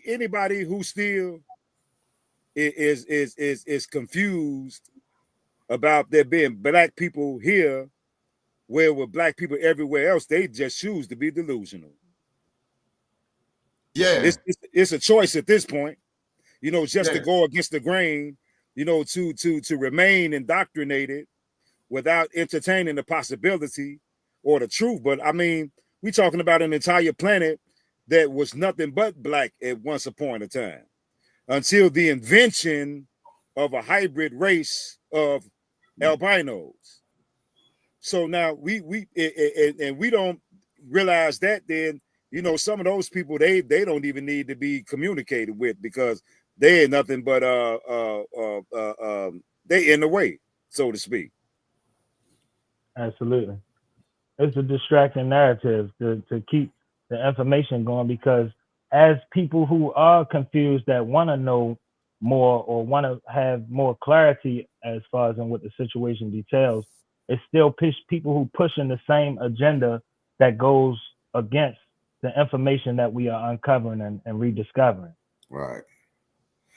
Anybody who still is confused about there being black people here, where with black people everywhere else, they just choose to be delusional. Yeah. It's a choice at this point, you know, just to Yeah. go against the grain, you know, to remain indoctrinated without entertaining the possibility or the truth. But I mean, we're talking about an entire planet that was nothing but black at once upon a time, until the invention of a hybrid race of albinos. So now we don't realize that, then, you know, some of those people, they don't even need to be communicated with, because they ain't nothing but they in the way, so to speak. Absolutely. It's a distracting narrative to keep the information going, because as people who are confused, that want to know more or want to have more clarity as far as in what the situation details, it's still people who pushing the same agenda that goes against the information that we are uncovering and rediscovering. Right.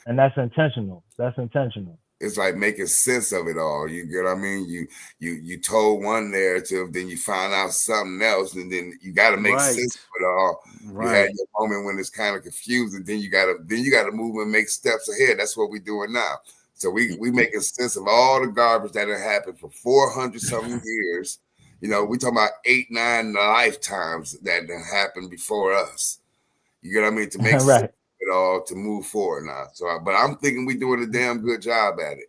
And that's intentional. That's intentional. It's like making sense of it all. You get what I mean? You told one narrative, then you find out something else, and then you got to make sense of it all. Right. You had your moment when it's kind of confusing, then you got to move and make steps ahead. That's what we're doing now. So we making sense of all the garbage that had happened for 400 something years. You know, we talking about 8, 9 lifetimes that happened before us. You get what I mean? To make right. sense it all, to move forward now. So, but I'm thinking we're doing a damn good job at it.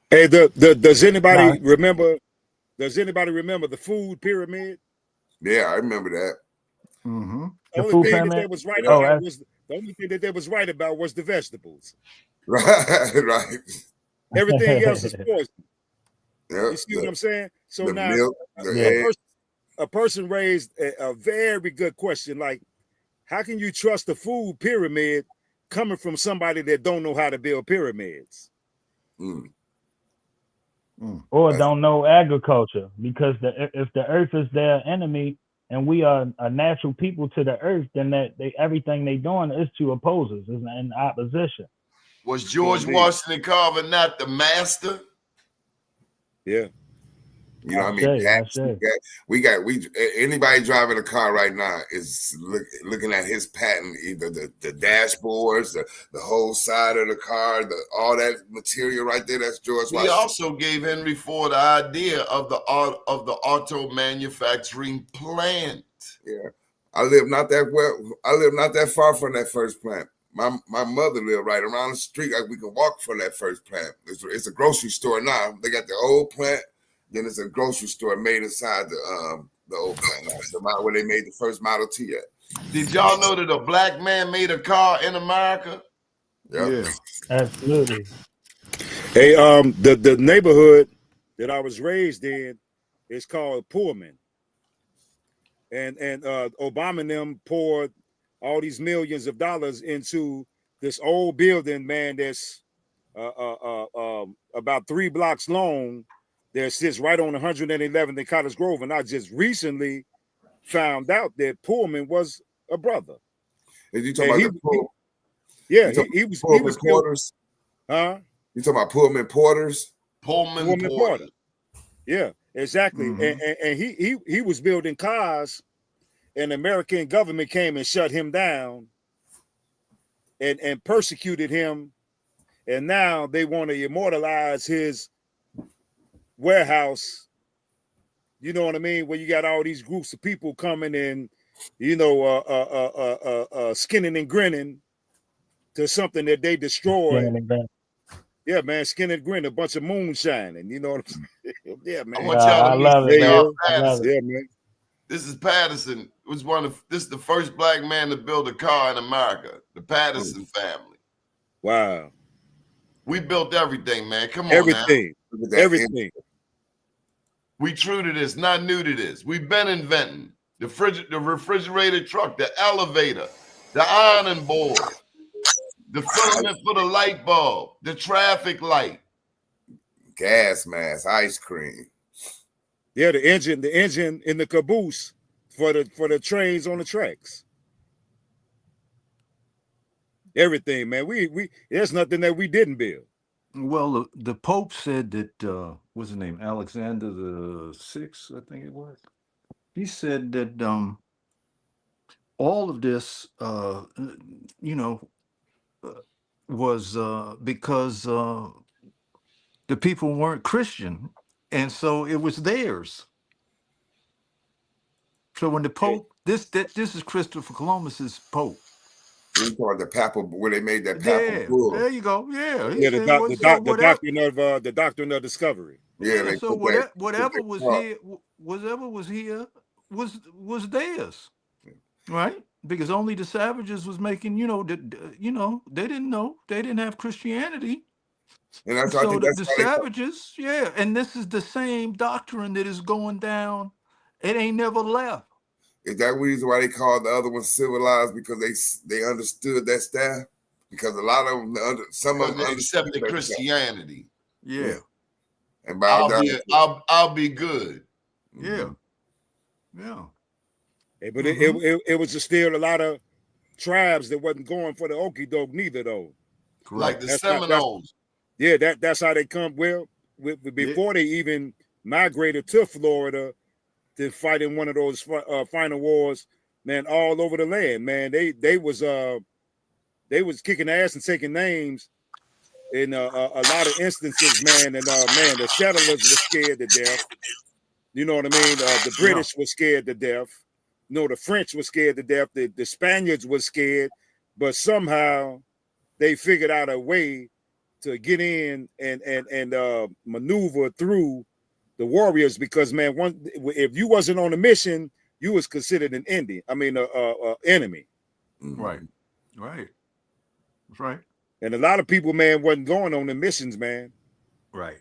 Hey, does anybody remember? Does anybody remember the food pyramid? Yeah, I remember that. Mm-hmm. The only thing that they was right about was the only thing that they was right about was the vegetables. Right. Everything else is poison. Yeah, you see what I'm saying? So now, milk, a person raised a very good question, like, how can you trust the food pyramid coming from somebody that don't know how to build pyramids? Or don't know agriculture, because if the earth is their enemy and we are a natural people to the earth, then everything they doing is to oppose us, is in opposition. Was George Washington Carver not the master? Yeah. You know what I mean? Anybody driving a car right now is looking at his patent, either the dashboards, the whole side of the car, all that material right there. That's George Washington. He also gave Henry Ford the idea of the auto manufacturing plant. Yeah, I live not that far from that first plant. My mother lived right around the street. Like, we can walk from that first plant. It's a grocery store now. They got the old plant. Then it's a grocery store made inside the old plant, where they made the first Model T at. Did y'all know that a black man made a car in America? Yeah. Absolutely. Hey, the neighborhood that I was raised in is called Pullman. And Obama and them poured all these millions of dollars into this old building, man, that's about 3 blocks long. That sits right on 111th and Cottage Grove. And I just recently found out that Pullman was a brother. Did you talk about he was Pullman Porters? Huh? You talking about Pullman Porters? Pullman Porter. Yeah, exactly. Mm-hmm. And he was building cars, and the American government came and shut him down and persecuted him. And now they want to immortalize his warehouse, you know what I mean, where you got all these groups of people coming in, you know, skinning and grinning to something that they destroyed. Yeah, man, skin and grin, a bunch of moonshine, and you know what I'm saying? Yeah, man. I want y'all to meet Patterson. Yeah, man. This is Patterson. This is the first black man to build a car in America. The Patterson family. Wow. We built everything, man. Come on, everything. Now. Everything. We true to this, not new to this. We've been inventing the refrigerated truck, the elevator, the ironing board, the filament for the light bulb, the traffic light, gas mask, ice cream. Yeah, the engine in the caboose for the trains on the tracks. Everything, man. We there's nothing that we didn't build. Well, the Pope said that what's his name? Alexander the Sixth, I think it was. He said that all of this, you know, was because the people weren't Christian, and so it was theirs. So when the Pope, this is Christopher Columbus's Pope. We call it the papal, where they made that papal bull. There you go. Yeah, he Yeah, said, the doctrine of discovery. Yeah, so whatever was here was theirs, right? Because only the savages was making, they didn't know, they didn't have Christianity. And that's so the savages, and this is the same doctrine that is going down. It ain't never left. Is that reason why they called the other ones civilized? Because they understood that style? Because a lot of them, some of them accepted Christianity. Yeah. And I'll be good. Yeah. Yeah. But it was still a lot of tribes that wasn't going for the okie doke neither, though. Like the Seminoles. That's how they come. Well, before they even migrated to Florida to fight in one of those final wars, man, all over the land, man. They was kicking ass and taking names in a lot of instances, man. And man, the settlers were scared to death. You know what I mean? The British were scared to death. The French were scared to death. The Spaniards were scared, but somehow they figured out a way to get in and maneuver through the warriors, because man, if you wasn't on a mission, you was considered an enemy. Right. That's right. And a lot of people, man, wasn't going on the missions, man. Right.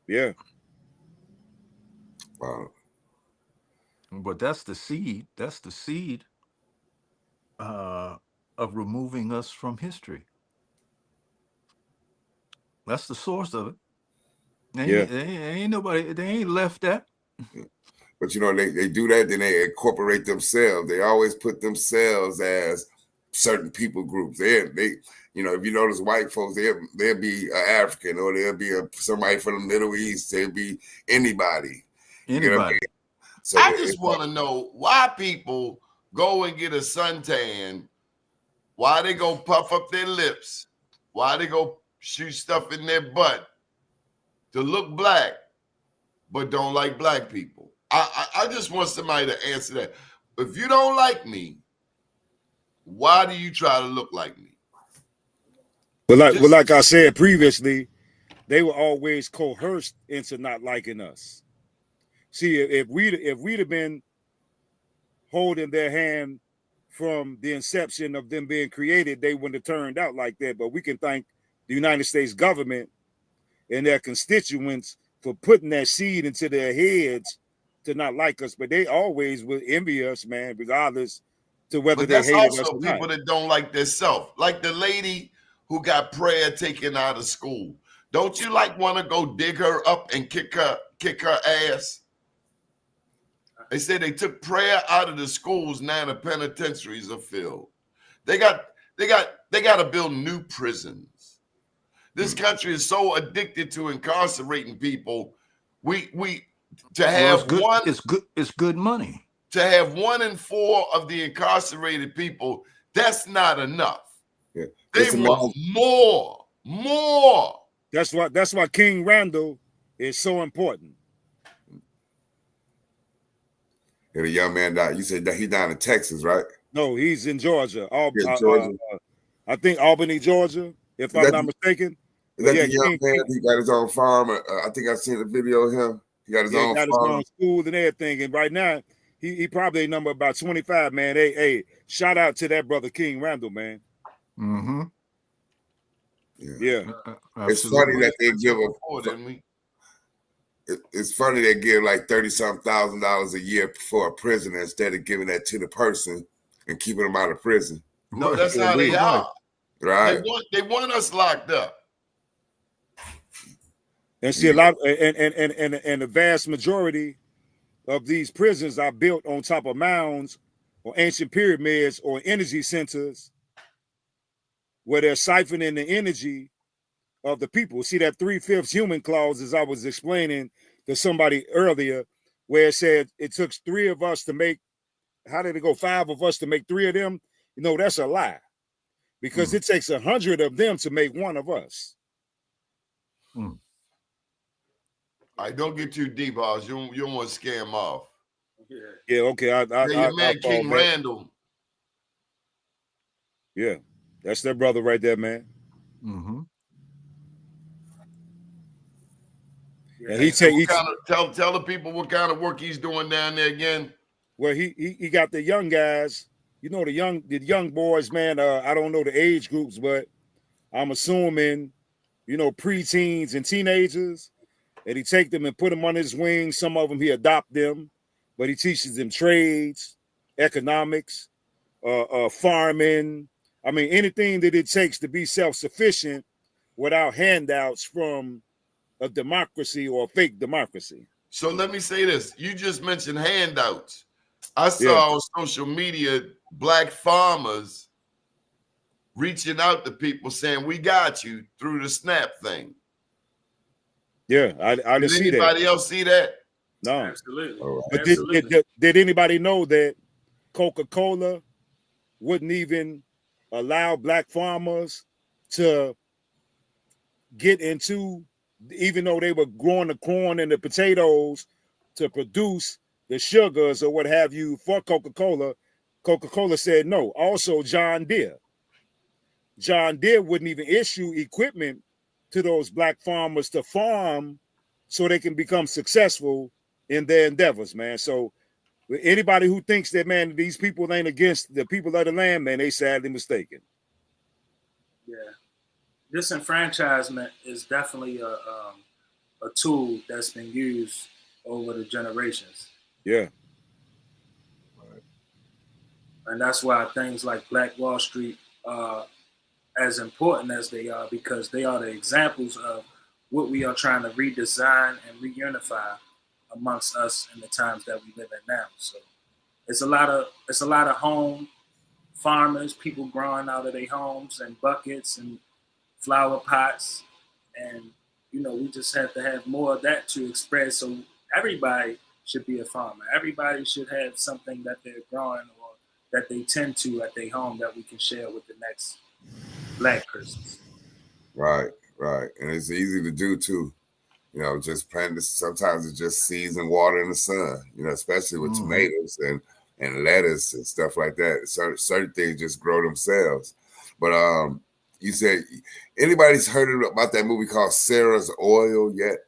Yeah. Wow. But that's the seed. That's the seed of removing us from history. That's the source of it. Ain't nobody, they ain't left that. But they do that, then they incorporate themselves. They always put themselves as certain people groups. They if you notice white folks, they'll be an African, or they'll be somebody from the Middle East. They'll be anybody. You know what I mean? So I just want to know why people go and get a suntan, why they go puff up their lips, why they go shoot stuff in their butt to look black, but don't like black people. I just want somebody to answer that. If you don't like me, why do you try to look like me? Well, like I said previously, they were always coerced into not liking us. See, if we'd have been holding their hand from the inception of them being created, they wouldn't have turned out like that. But we can thank the United States government and their constituents for putting that seed into their heads to not like us. But they always will envy us, man, regardless to whether they hate us or not. That's also people that don't like themselves. Like the lady who got prayer taken out of school. Don't you want to go dig her up and kick her ass? They say they took prayer out of the schools. Now the penitentiaries are filled. They got to build new prisons. This country is so addicted to incarcerating people. It's good money. To have 1 in 4 of the incarcerated people, that's not enough. Yeah. They want more. That's why King Randall is so important. And a young man died. You said that he's down in Texas, right? No, he's in Georgia. Georgia. I think Albany, Georgia, if I'm not mistaken. Is that the young man? He got his own farm. I think I've seen a video of him. He got his own farm. His own school and everything. And right now, he probably number about 25, man. Hey, shout out to that brother King Randall, man. Mm-hmm. Yeah. It's funny that they give It's funny they give like $30-something thousand a year for a prisoner instead of giving that to the person and keeping them out of prison. No, that's how they are. Right. They want us locked up. And see a lot, and the vast majority of these prisons are built on top of mounds or ancient pyramids or energy centers where they're siphoning the energy of the people. See that 3/5 human clause, as I was explaining to somebody earlier, where it said it took 3 of us to make, how did it go? 5 of us to make 3 of them. You know, that's a lie, because it takes 100 of them to make 1 of us. All right, don't get too deep, Oz. You don't want to scare him off. Yeah, okay. Your man King Randall. Yeah, that's their brother right there, man. Mm-hmm. And he take tell the people what kind of work he's doing down there again. Well, he got the young guys, you know, the young boys, man. I don't know the age groups, but I'm assuming, you know, preteens and teenagers. And he take them and put them under his wing. Some of them he adopt them, but he teaches them trades, economics, farming. I mean, anything that it takes to be self-sufficient without handouts from a democracy or a fake democracy. So let me say this. You just mentioned handouts. I saw on social media Black farmers reaching out to people saying, we got you through the SNAP thing. Yeah, I didn't see that. Did anybody else see that? No. Absolutely. But did anybody know that Coca-Cola wouldn't even allow Black farmers to get into, even though they were growing the corn and the potatoes to produce the sugars or what have you for Coca-Cola? Coca-Cola said no. Also, John Deere wouldn't even issue equipment to those Black farmers to farm so they can become successful in their endeavors, man. So anybody who thinks that, man, these people ain't against the people of the land, man, they sadly mistaken. Yeah. Disenfranchisement is definitely a tool that's been used over the generations. Yeah. And that's why things like Black Wall Street are as important as they are, because they are the examples of what we are trying to redesign and reunify amongst us in the times that we live in now. So it's a lot of home farmers, people growing out of their homes and buckets and flower pots, and you know, we just have to have more of that to express. So everybody should be a farmer. Everybody should have something that they're growing or that they tend to at their home that we can share with the next Black persons. Right. And it's easy to do too. You know, just plant this. Sometimes it's just seeds and water in the sun, you know, especially with tomatoes and lettuce and stuff like that. Certain things just grow themselves. But you said, anybody's heard about that movie called Sarah's Oil yet?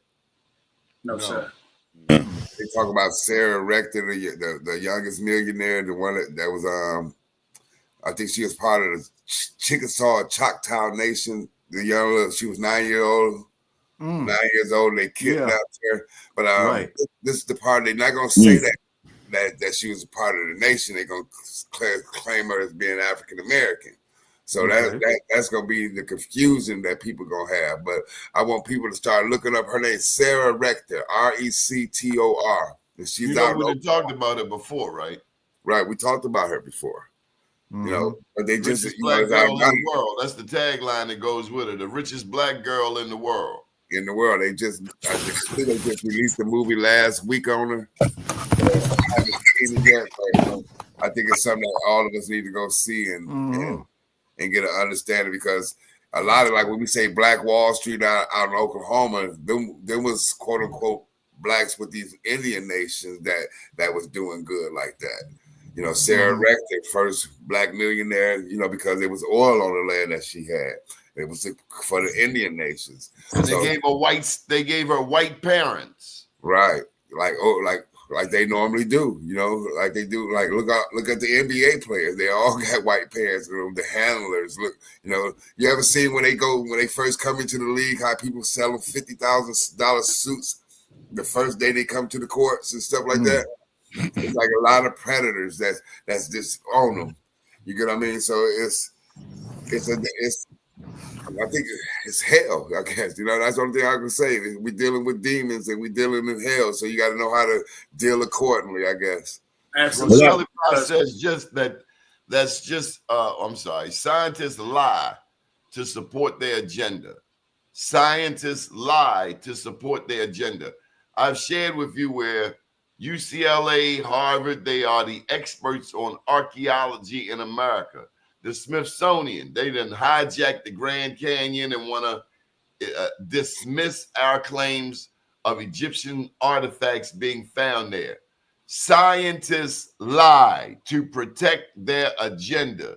No, sir. They talk about Sarah Rector, the youngest millionaire, the one that was I think she was part of the Chickasaw Choctaw Nation. The young little, she was 9 years old. 9 years old, they kidnapped her. But this is the part they're not gonna say that she was a part of the nation. They're gonna claim her as being African American. So that's gonna be the confusion that people gonna have. But I want people to start looking up her name, Sarah Rector, Rector. And she's you know, we talked about it before, right? Right, we talked about her before. You know, but they just Black girl in the world. That's the tagline that goes with it. The richest Black girl in the world. They just released the movie last week on her. I haven't seen it yet, but I think it's something that all of us need to go see and get an understanding, because a lot of, like when we say Black Wall Street out in Oklahoma, there was quote unquote Blacks with these Indian nations that was doing good like that. You know, Sarah Rector, first Black millionaire, you know, because there was oil on the land that she had. It was for the Indian nations. And they gave her white parents. Right. Like they normally do, you know, like they do. Like look at the NBA players. They all got white parents, you know, the handlers. Look, you know, you ever seen when they first come into the league, how people sell them $50,000 suits the first day they come to the courts and stuff like that? It's like a lot of predators that's just on them. You get what I mean? So it's I think it's hell, I guess. You know, that's the only thing I can say. We're dealing with demons and we're dealing in hell. So you got to know how to deal accordingly, I guess. Absolutely. Well, Shelly says just that's just I'm sorry, scientists lie to support their agenda. Scientists lie to support their agenda. I've shared with you where UCLA, Harvard, they are the experts on archaeology in America. The Smithsonian, they done hijacked the Grand Canyon and want to dismiss our claims of Egyptian artifacts being found there. Scientists lie to protect their agenda.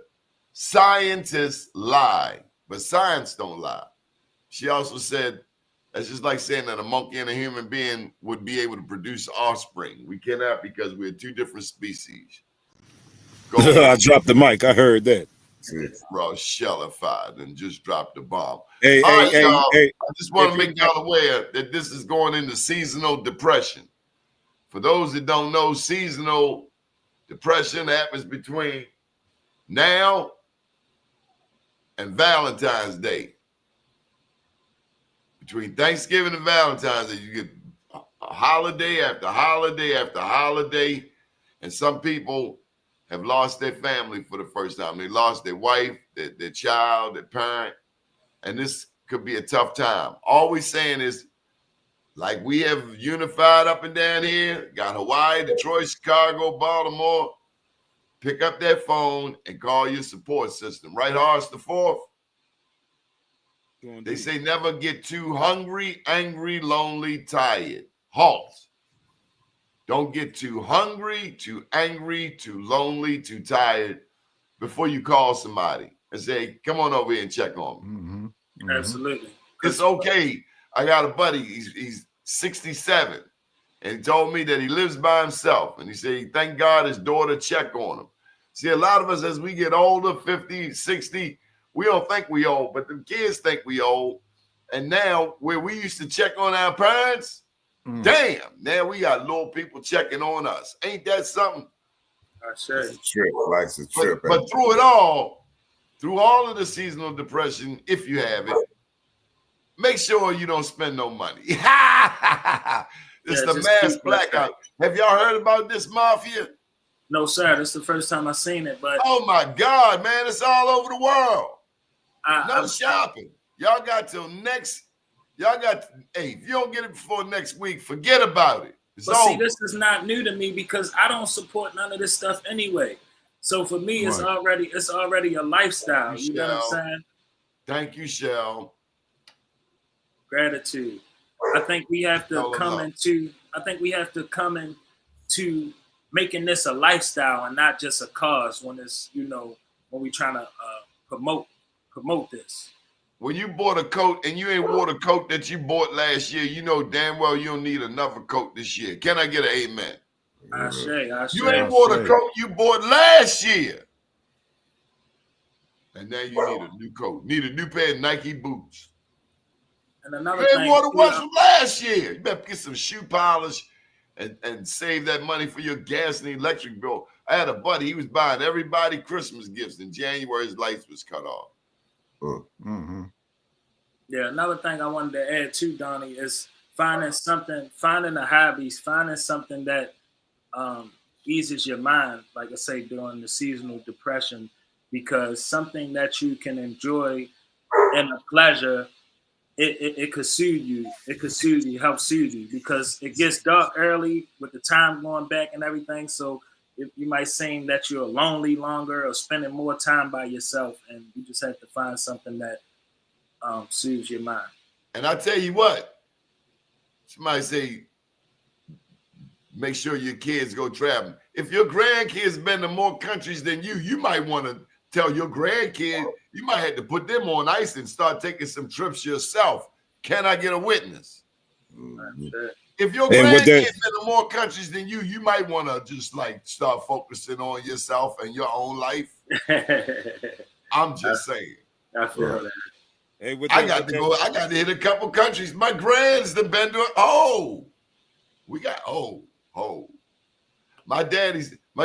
Scientists lie, but science don't lie. She also said, that's just like saying that a monkey and a human being would be able to produce offspring. We cannot because we're two different species. I dropped the mic. I heard that. Bro, shellified and just dropped the bomb. Hey, all right, y'all. hey, I just want to make y'all aware that this is going into seasonal depression. For those that don't know, seasonal depression happens between now and Valentine's Day. Between Thanksgiving and Valentine's Day, you get a holiday after holiday after holiday. And some people have lost their family for the first time. They lost their wife, their child, their parent. And this could be a tough time. All we're saying is, like we have unified up and down here, got Hawaii, Detroit, Chicago, Baltimore, pick up that phone and call your support system. Right, Horace the Fourth? They say never get too hungry, angry, lonely, tired. Halt. Don't get too hungry, too angry, too lonely, too tired before you call somebody and say, come on over here and check on me. Mm-hmm. Mm-hmm. Absolutely. It's okay. I got a buddy, he's 67, and he told me that he lives by himself. And he said, thank God his daughter checked on him. See, a lot of us, as we get older, 50, 60, we don't think we old, but the kids think we old. And now, where we used to check on our parents, damn, now we got little people checking on us. Ain't that something? I say. It's a trip. Life's a trip. But through it all, through all of the seasonal depression, if you have it, make sure you don't spend no money. It's the mass blackout. Have y'all heard about this mafia? No, sir. This is the first time I've seen it. But oh my God, man, it's all over the world. No shopping. Y'all got till next. Y'all got. Hey, if you don't get it before next week, forget about it. But see, this is not new to me because I don't support none of this stuff anyway. So for me, it's already a lifestyle. You know what I'm saying? Thank you, Shell. Gratitude. I think we have to come into making this a lifestyle and not just a cause when it's, when we trying to promote this. When you bought a coat and you ain't wore the coat that you bought last year, you know damn well you don't need another coat this year. Can I get an amen? I say. You ain't wore the coat you bought last year. And now you need a new coat. Need a new pair of Nike boots. And another you ain't thing, wore the ones from last year. You better get some shoe polish and save that money for your gas and electric bill. I had a buddy, he was buying everybody Christmas gifts. In January, his lights was cut off. Mm-hmm. Yeah, another thing I wanted to add too, Donnie, is finding a hobby, finding something that eases your mind, like I say, during the seasonal depression, because something that you can enjoy and a pleasure, it could soothe you. It could soothe you, help soothe you, because it gets dark early with the time going back and everything. So you might seem that you're lonely longer or spending more time by yourself, and you just have to find something that soothes your mind. And I tell you what, somebody say, make sure your kids go traveling. If your grandkids been to more countries than you might want to tell your grandkid, you might have to put them on ice and start taking some trips yourself. Can I get a witness? If your grandkids been to more countries than you might want to just like start focusing on yourself and your own life. I'm just saying. I feel that. Hey, I got to hit a couple countries. My grands have been to My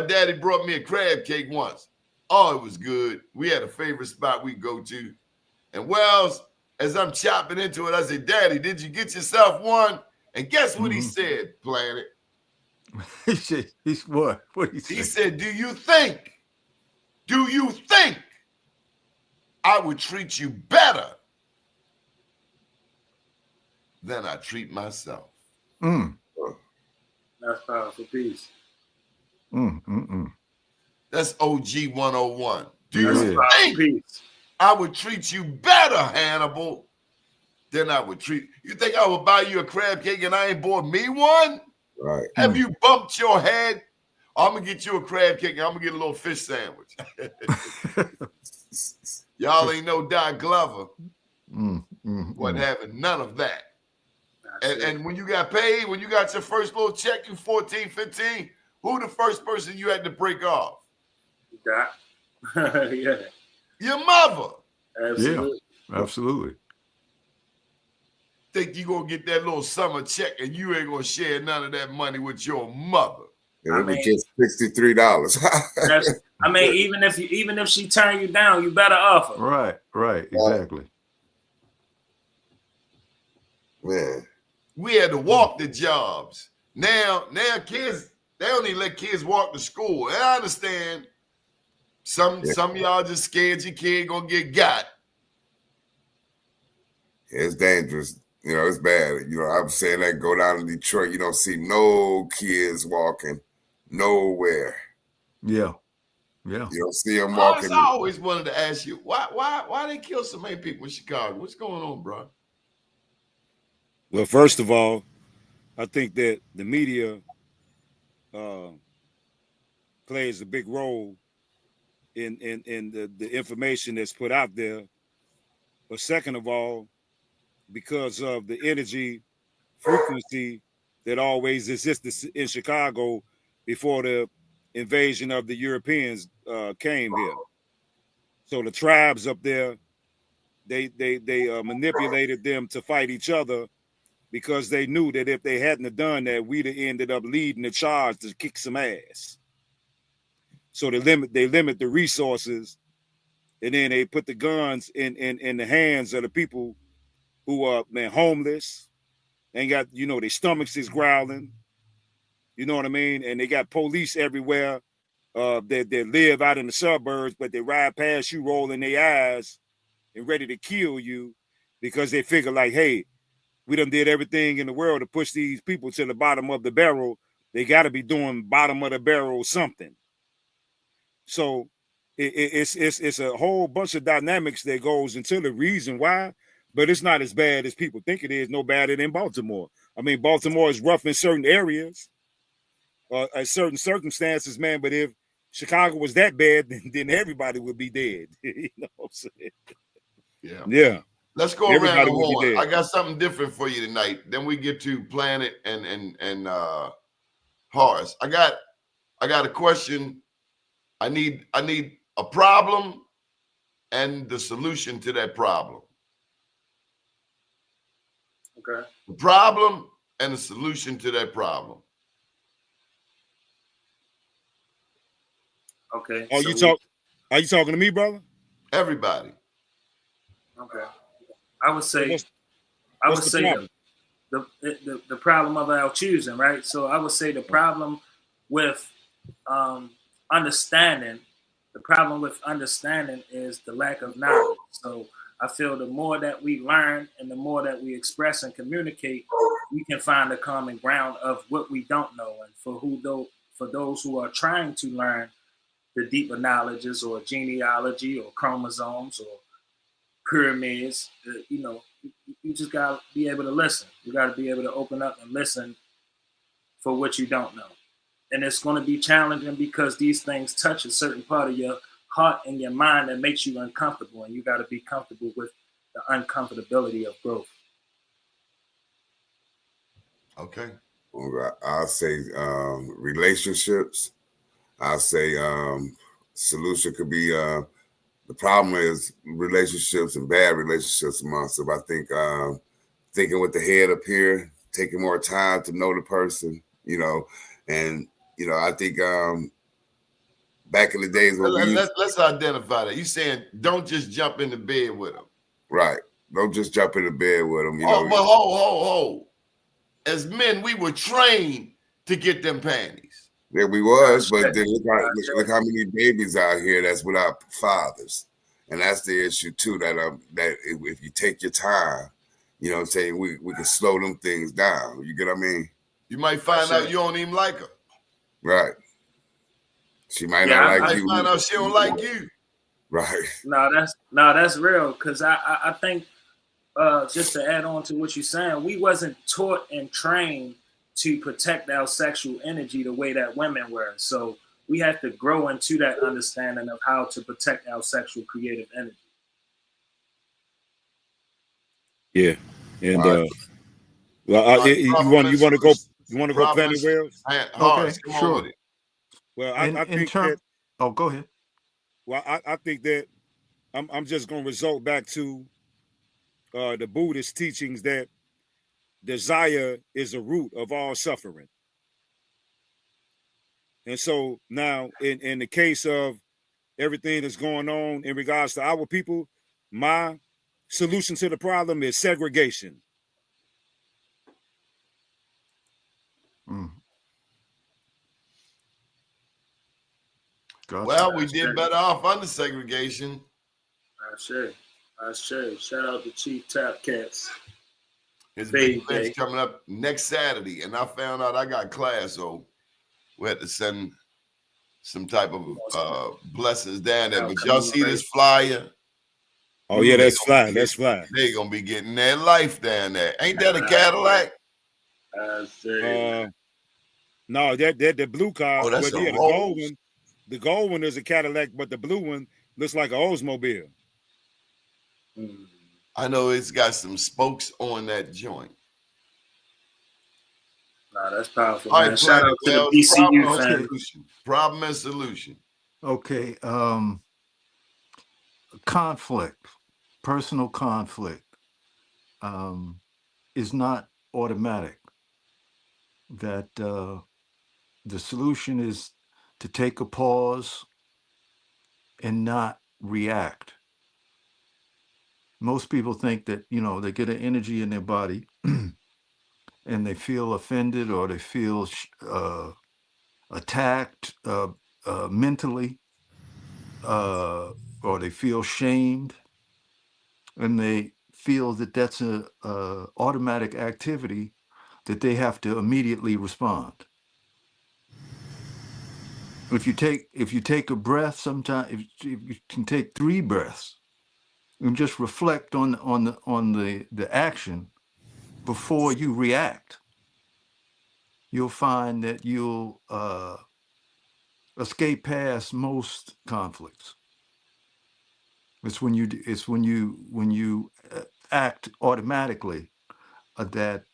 daddy brought me a crab cake once. Oh, it was good. We had a favorite spot we go to. And Wells, as I'm chopping into it, I said, Daddy, did you get yourself one? And guess what he said, Planet? He said, what? What he said? He said, do you think I would treat you better than I treat myself? That's powerful piece. That's OG 101. Do That's you think I would treat you better, Hannibal, than I would treat you? Think I would buy you a crab cake and I ain't bought me one? Right. Have you bumped your head? I'm gonna get you a crab cake and I'm gonna get a little fish sandwich. Y'all ain't no Doc Glover. Wasn't having none of that. And when you got paid, when you got your first little check, you 14, 15, who the first person you had to break off? Doc. Yeah. Your mother. Absolutely. Yeah, absolutely. Think you gonna get that little summer check and you ain't gonna share none of that money with your mother. And it was just $63. I mean, even if she turn you down, you better offer. Right, exactly. Man. We had to walk the jobs. Now kids, they don't even let kids walk to school. And I understand some of y'all just scared your kid gonna get got. It's dangerous. You know, it's bad. You know, I'm saying that go down to Detroit, you don't see no kids walking nowhere. Yeah. You don't see them walking. I always wanted to ask you, why they kill so many people in Chicago? What's going on, bro? Well, first of all, I think that the media plays a big role in the information that's put out there. But second of all, because of the energy frequency that always existed in Chicago before the invasion of the Europeans came here. So the tribes up there, they manipulated them to fight each other because they knew that if they hadn't have done that, we'd have ended up leading the charge to kick some ass. So they limit the resources, and then they put the guns in the hands of the people who are homeless, ain't got, their stomachs is growling, you know what I mean? And they got police everywhere that live out in the suburbs, but they ride past you rolling their eyes and ready to kill you because they figure like, hey, we done did everything in the world to push these people to the bottom of the barrel. They got to be doing bottom of the barrel something. So it's a whole bunch of dynamics that goes into the reason why, but it's not as bad as people think it is. No badder than Baltimore. I mean, Baltimore is rough in certain areas, at certain circumstances, man. But if Chicago was that bad, then everybody would be dead. You know what I'm saying? Yeah. Let's go around the would be horn. dead. I got something different for you tonight. Then we get to Planet and Horace. I got a question. I need a problem and the solution to that problem. Okay. The problem and the solution to that problem. Okay. Are you talking to me, brother? Everybody. Okay. I would say problem? the problem of our choosing, right? So I would say the problem with understanding is the lack of knowledge. So I feel the more that we learn and the more that we express and communicate, we can find a common ground of what we don't know. And for those who are trying to learn the deeper knowledges or genealogy or chromosomes or pyramids, you just gotta be able to listen. You gotta be able to open up and listen for what you don't know. And it's going to be challenging because these things touch a certain part of your heart and your mind that makes you uncomfortable, and you got to be comfortable with the uncomfortability of growth. Okay. I'll say relationships. I'll say solution could be the problem is relationships and bad relationships amongst them. I think thinking with the head up here, taking more time to know the person, and I think back in the days when let's identify that. You saying don't just jump into bed with them. Right. Don't just jump into bed with them. You Oh, know. but ho. As men, we were trained to get them panties. Yeah, we was, but then look how many babies out here that's without fathers, and that's the issue too. That if you take your time, you know what I'm saying, we can slow them things down. You get what I mean? You might find out you don't even like her. Right. She might not like you. You might find out she don't like you. Right. No, that's real. Cause I think just to add on to what you're saying, we wasn't taught and trained to protect our sexual energy the way that women were. So we have to grow into that understanding of how to protect our sexual creative energy. Yeah, and well, you want to go Planet Whales? Okay, sure. Well, I think that. Oh, go ahead. Well, I think that I'm just going to result back to the Buddhist teachings that desire is the root of all suffering. And so now, in the case of everything that's going on in regards to our people, my solution to the problem is segregation. Gotcha. Well, we did better off under segregation. I sure. Shout out to Chief Tap Cats. His big event's coming up next Saturday, and I found out I got class, so we had to send some type of blessings down there. But y'all see this flyer? Oh yeah, that's fly. That's fly. They gonna be getting their life down there. Ain't that a Cadillac? No, that the blue car. Oh, that's the gold one. The gold one is a Cadillac, but the blue one looks like an Oldsmobile. I know it's got some spokes on that joint. Nah, that's powerful. All Man. right, Shout out to the BCU family. Problem and solution. Okay. Conflict, personal conflict, is not automatic. That the solution is to take a pause and not react. Most people think that, they get an energy in their body and they feel offended or they feel attacked mentally, or they feel shamed, and they feel that that's a automatic activity that they have to immediately respond. If you take a breath, sometimes if you can take 3 breaths and just reflect on the action before you react, you'll find that you'll escape past most conflicts. It's when you act automatically that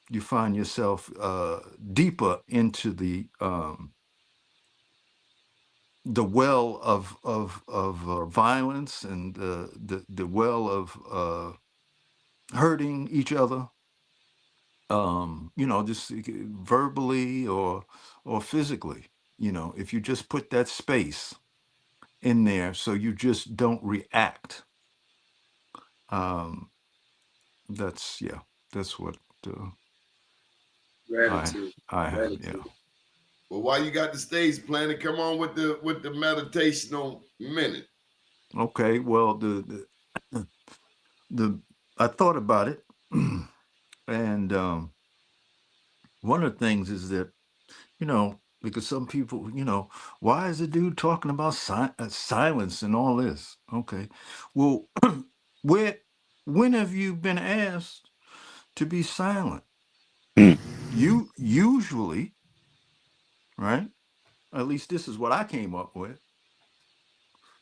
you find yourself deeper into the well of violence and the well of hurting each other, just verbally or physically. If you just put that space in there so you just don't react, that's what Gratitude. I have. Gratitude. Yeah. Well, while you got the stage planning, come on with the meditational minute. Okay. Well, the I thought about it, and one of the things is that because some people, why is the dude talking about silence and all this? Okay, well, when have you been asked to be silent? You usually, right? At least this is what I came up with.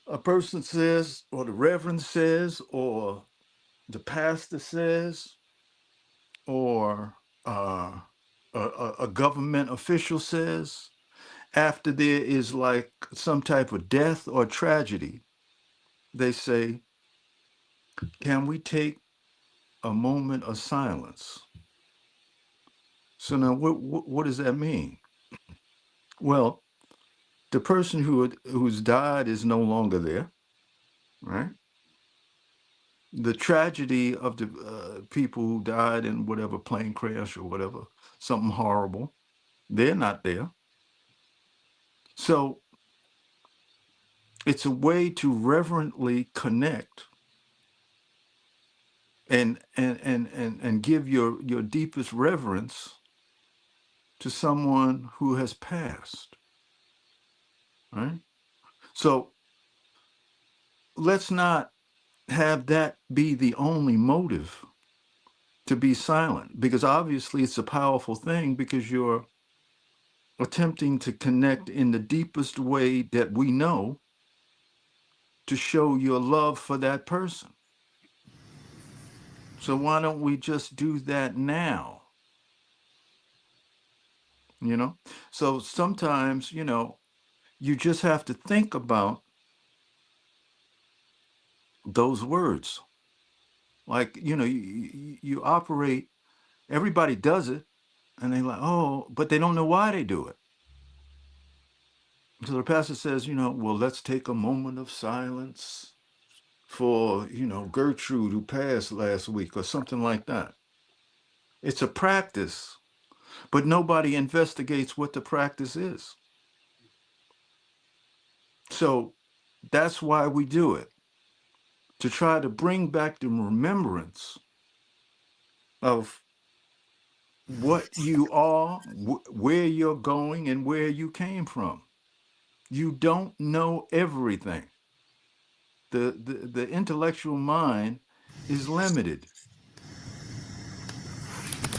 A person says, or the reverend says, or the pastor says, or a government official says, after there is like some type of death or tragedy, they say, can we take a moment of silence? So now what does that mean? Well, the person who's died is no longer there, right? the tragedy of the people who died in whatever plane crash or whatever, something horrible, they're not there. So it's a way to reverently connect and give your deepest reverence to someone who has passed, right? So let's not have that be the only motive to be silent, because obviously it's a powerful thing, because you're attempting to connect in the deepest way that we know to show your love for that person. So why don't we just do that now? You know? So sometimes, you know, you just have to think about those words. Like, you know, you operate, everybody does it, and they're like, oh, but they don't know why they do it. So the pastor says, you know, well, let's take a moment of silence for, you know, Gertrude who passed last week or something like that. It's a practice, but nobody investigates what the practice is. So that's why we do it, to try to bring back the remembrance of what you are, where you're going, and where you came from. You don't know everything. The intellectual mind is limited.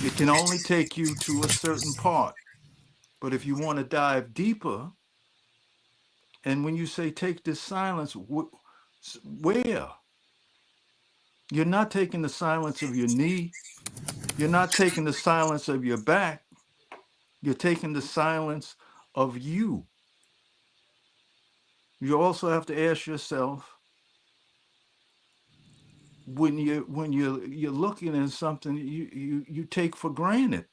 It can only take you to a certain part. But if you want to dive deeper, and when you say take this silence, where? You're not taking the silence of your knee. You're not taking the silence of your back. You're taking the silence of you. You also have to ask yourself, when you're looking at something you take for granted,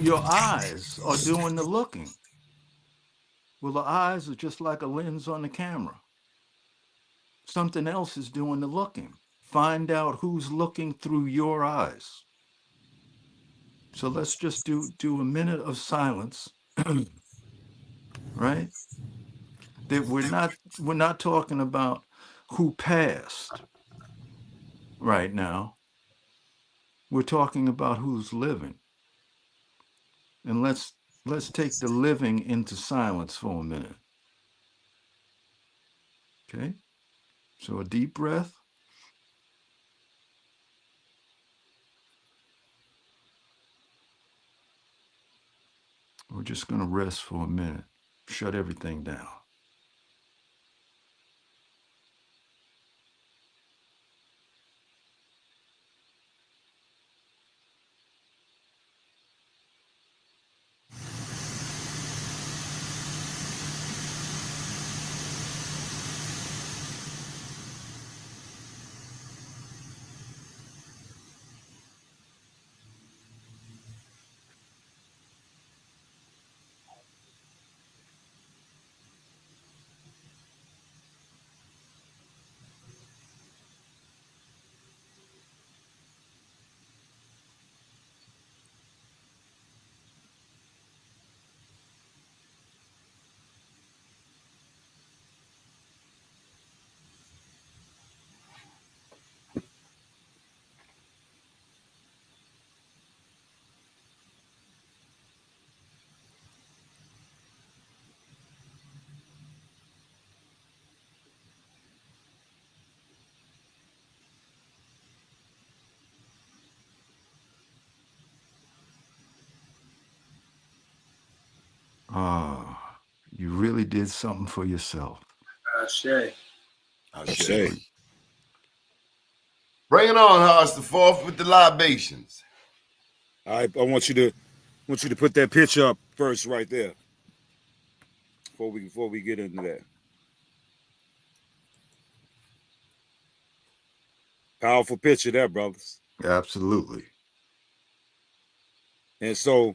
your eyes are doing the looking. Well, the eyes are just like a lens on the camera. Something else is doing the looking. Find out who's looking through your eyes. So let's just do a minute of silence, right? That we're not talking about who passed right now. We're talking about who's living. And let's take the living into silence for a minute. Okay? So a deep breath. We're just going to rest for a minute. Shut everything down. Ah, you really did something for yourself. Shay. Say, Bring it on, Hoss, the fourth with the libations. I want you to put that picture up first, right there, before we get into that. Powerful picture there, brothers. Absolutely. And so,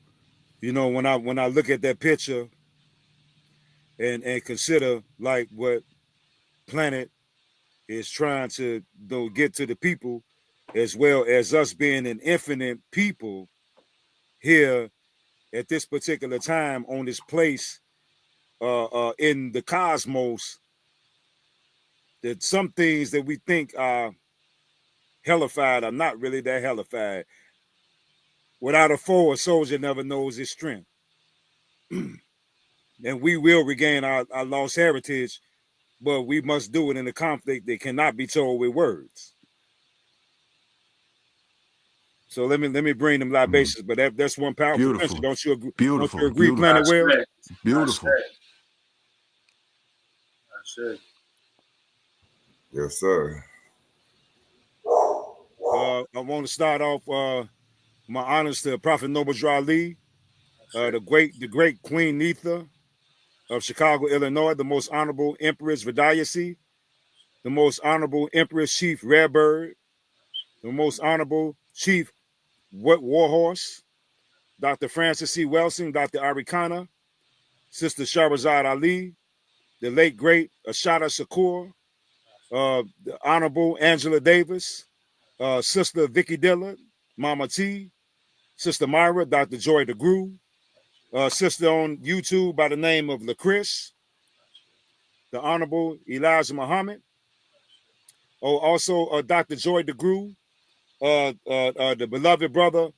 you know, when I look at that picture and consider like what Planet is trying to get to the people, as well as us being an infinite people here at this particular time on this place in the cosmos, that some things that we think are hellified are not really that hellified. Without a foe, a soldier never knows his strength. And we will regain our lost heritage, but we must do it in a conflict that cannot be told with words. So let me bring them libations, but that's one powerful principle. Don't you agree? Beautiful. Don't you agree, Planet Well? Beautiful. Yes, sir. I want to start off my honors to Prophet Noble Drew Ali, the great Queen Neitha of Chicago, Illinois, the most honorable Empress Vidayasi, the most honorable Empress Chief Redbird, the most honorable Chief Warhorse, Dr. Francis C. Wilson, Dr. Arikana, Sister Shahrazad Ali, the late great Ashada Shakur, the Honorable Angela Davis, Sister Vicky Dillard, Mama T, Sister Myra, Dr. Joy DeGrew, sister on YouTube by the name of LaChris, the Honorable Elijah Muhammad, also Dr. Joy DeGrew, the beloved brother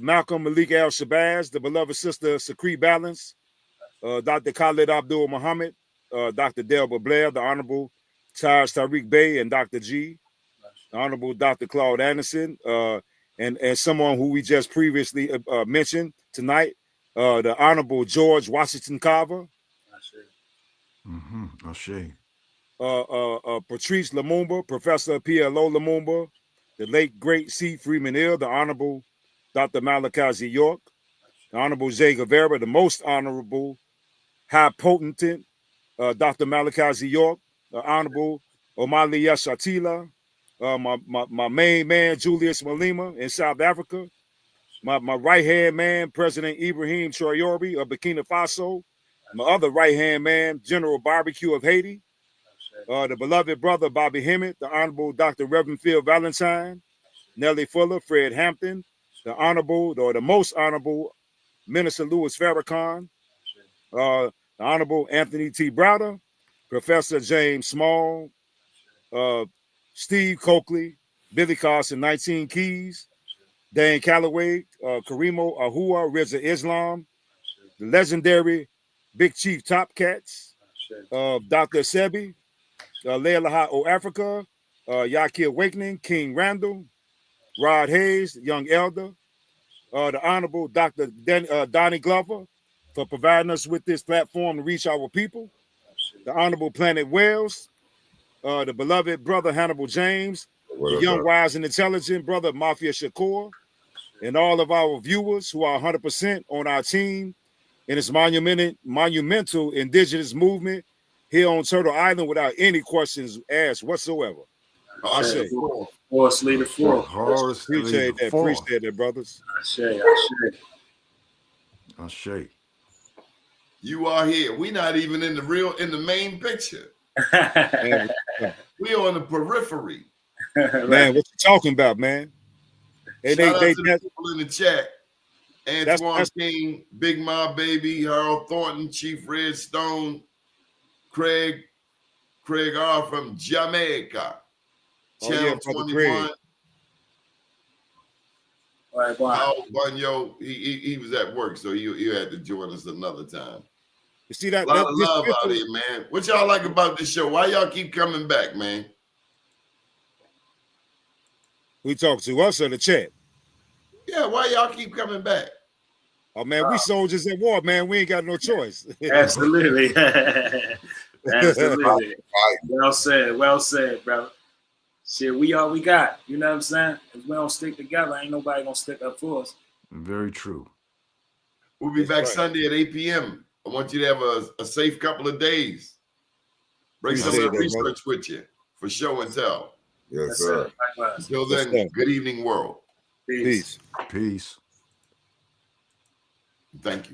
Malcolm Malik Al Shabazz, the beloved sister Sakri Balance, Dr. Khalid Abdul Muhammad, Dr. Delbert Blair, the Honorable Taj Tariq Bey, and Dr. G, the Honorable Dr. Claude Anderson, and someone who we just previously mentioned tonight, the Honorable George Washington Carver, Patrice Lumumba, Professor PLO Lumumba, the late great C. Freeman Hill, the Honorable Dr. Malachi York, the Honorable Jay Guevara, the most honorable High Potentate, Dr. Malachi York, the Honorable Omali Yashatila, my main man, Julius Malema in South Africa, my right-hand man, President Ibrahim Traore of Burkina Faso, my other right-hand man, General Barbecue of Haiti, the beloved brother Bobby Hemmett, the Honorable Dr. Reverend Phil Valentine, Nellie Fuller, Fred Hampton, the Honorable, or the most honorable Minister Louis Farrakhan, the Honorable Anthony T. Browder, Professor James Small, Steve Coakley, Billy Carson, 19 Keys, Dan Calloway, Karimo Ahua, Reza Islam, the legendary Big Chief Top Cats, Dr. Sebi, Leila O Africa, Yaki Awakening, King Randall, Rod Hayes, Young Elder, the Honorable Dr. Donnie Glover for providing us with this platform to reach our people, the Honorable Planet Wells, the beloved brother Hannibal James, the young, wise, and intelligent brother Mafia Shakur, and all of our viewers who are 100% on our team in this monumental indigenous movement here on Turtle Island without any questions asked whatsoever. I say, Appreciate that, brothers. I say. You are here. We're not even in the main picture. We on the periphery. Man, what you talking about, man? Shout out to the people in the chat. Antoine King, Big Ma Baby, Harold Thornton, Chief Redstone, Craig R from Jamaica, Channel 21. Al Bunyo, he was at work, so he had to join us another time. You see that? A lot of love out here, man. What y'all like about this show? Why y'all keep coming back, man? We talk to us or the chat? Yeah, why y'all keep coming back? Oh, man, we soldiers at war, man. We ain't got no choice. Absolutely. Absolutely. Well said, bro. Shit, we all we got. You know what I'm saying? If we don't stick together, ain't nobody gonna stick up for us. Very true. We'll be back Sunday at 8 p.m. I want you to have a safe couple of days. Bring some of the research with you for show and tell. Yes, sir. Until then, good evening, world. Peace. Peace. Thank you.